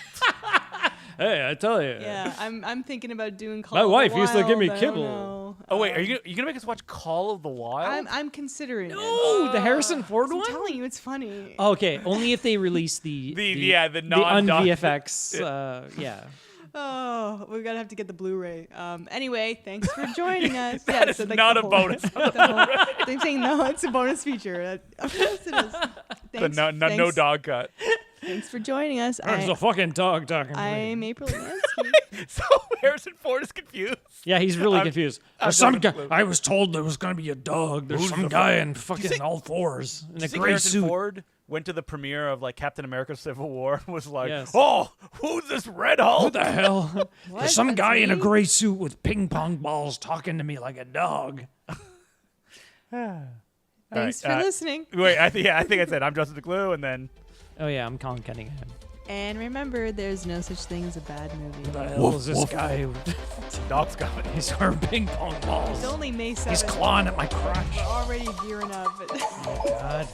Hey, I tell you. Yeah, I'm thinking about doing Call My of the wife used to give me Wild, I don't kibble. know. Oh wait, are you gonna make us watch Call of the Wild? I'm considering it. Ooh, the Harrison Ford I'm one? telling you, it's funny. Okay, only if they release the the non-doc- un-VFX. Yeah. Oh, we're gonna have to get the Blu-ray. Anyway, thanks for joining us. That is not a bonus. I'm saying no, it's a bonus feature. Of course it is. The Thanks, no dog cut. Thanks for joining us. There's a fucking dog talking to me. I'm April Lansky. So Harrison Ford is confused. Yeah, he's really I'm- confused. I'm There's some not guy. confused. I was told there was going to be a dog. There's Who's some the guy fuck- in fucking all fours in a Do you think gray Harrison suit. Ford went to the premiere of like Captain America: Civil War and was like, Yes. "Oh, who's this Red Hulk?" What the hell? There's some That's guy in a me? gray suit with ping pong balls talking to me like a dog. Thanks for right, listening. Wait, I think I said I'm Justin DeClue, and then Oh yeah, I'm Colin Cunningham. And remember, there's no such thing as a bad What movie. the hell is this guy? dog's coming. He's wearing ping pong balls. It's only May 7th. He's clawing at my crotch. We're already gearing up. God.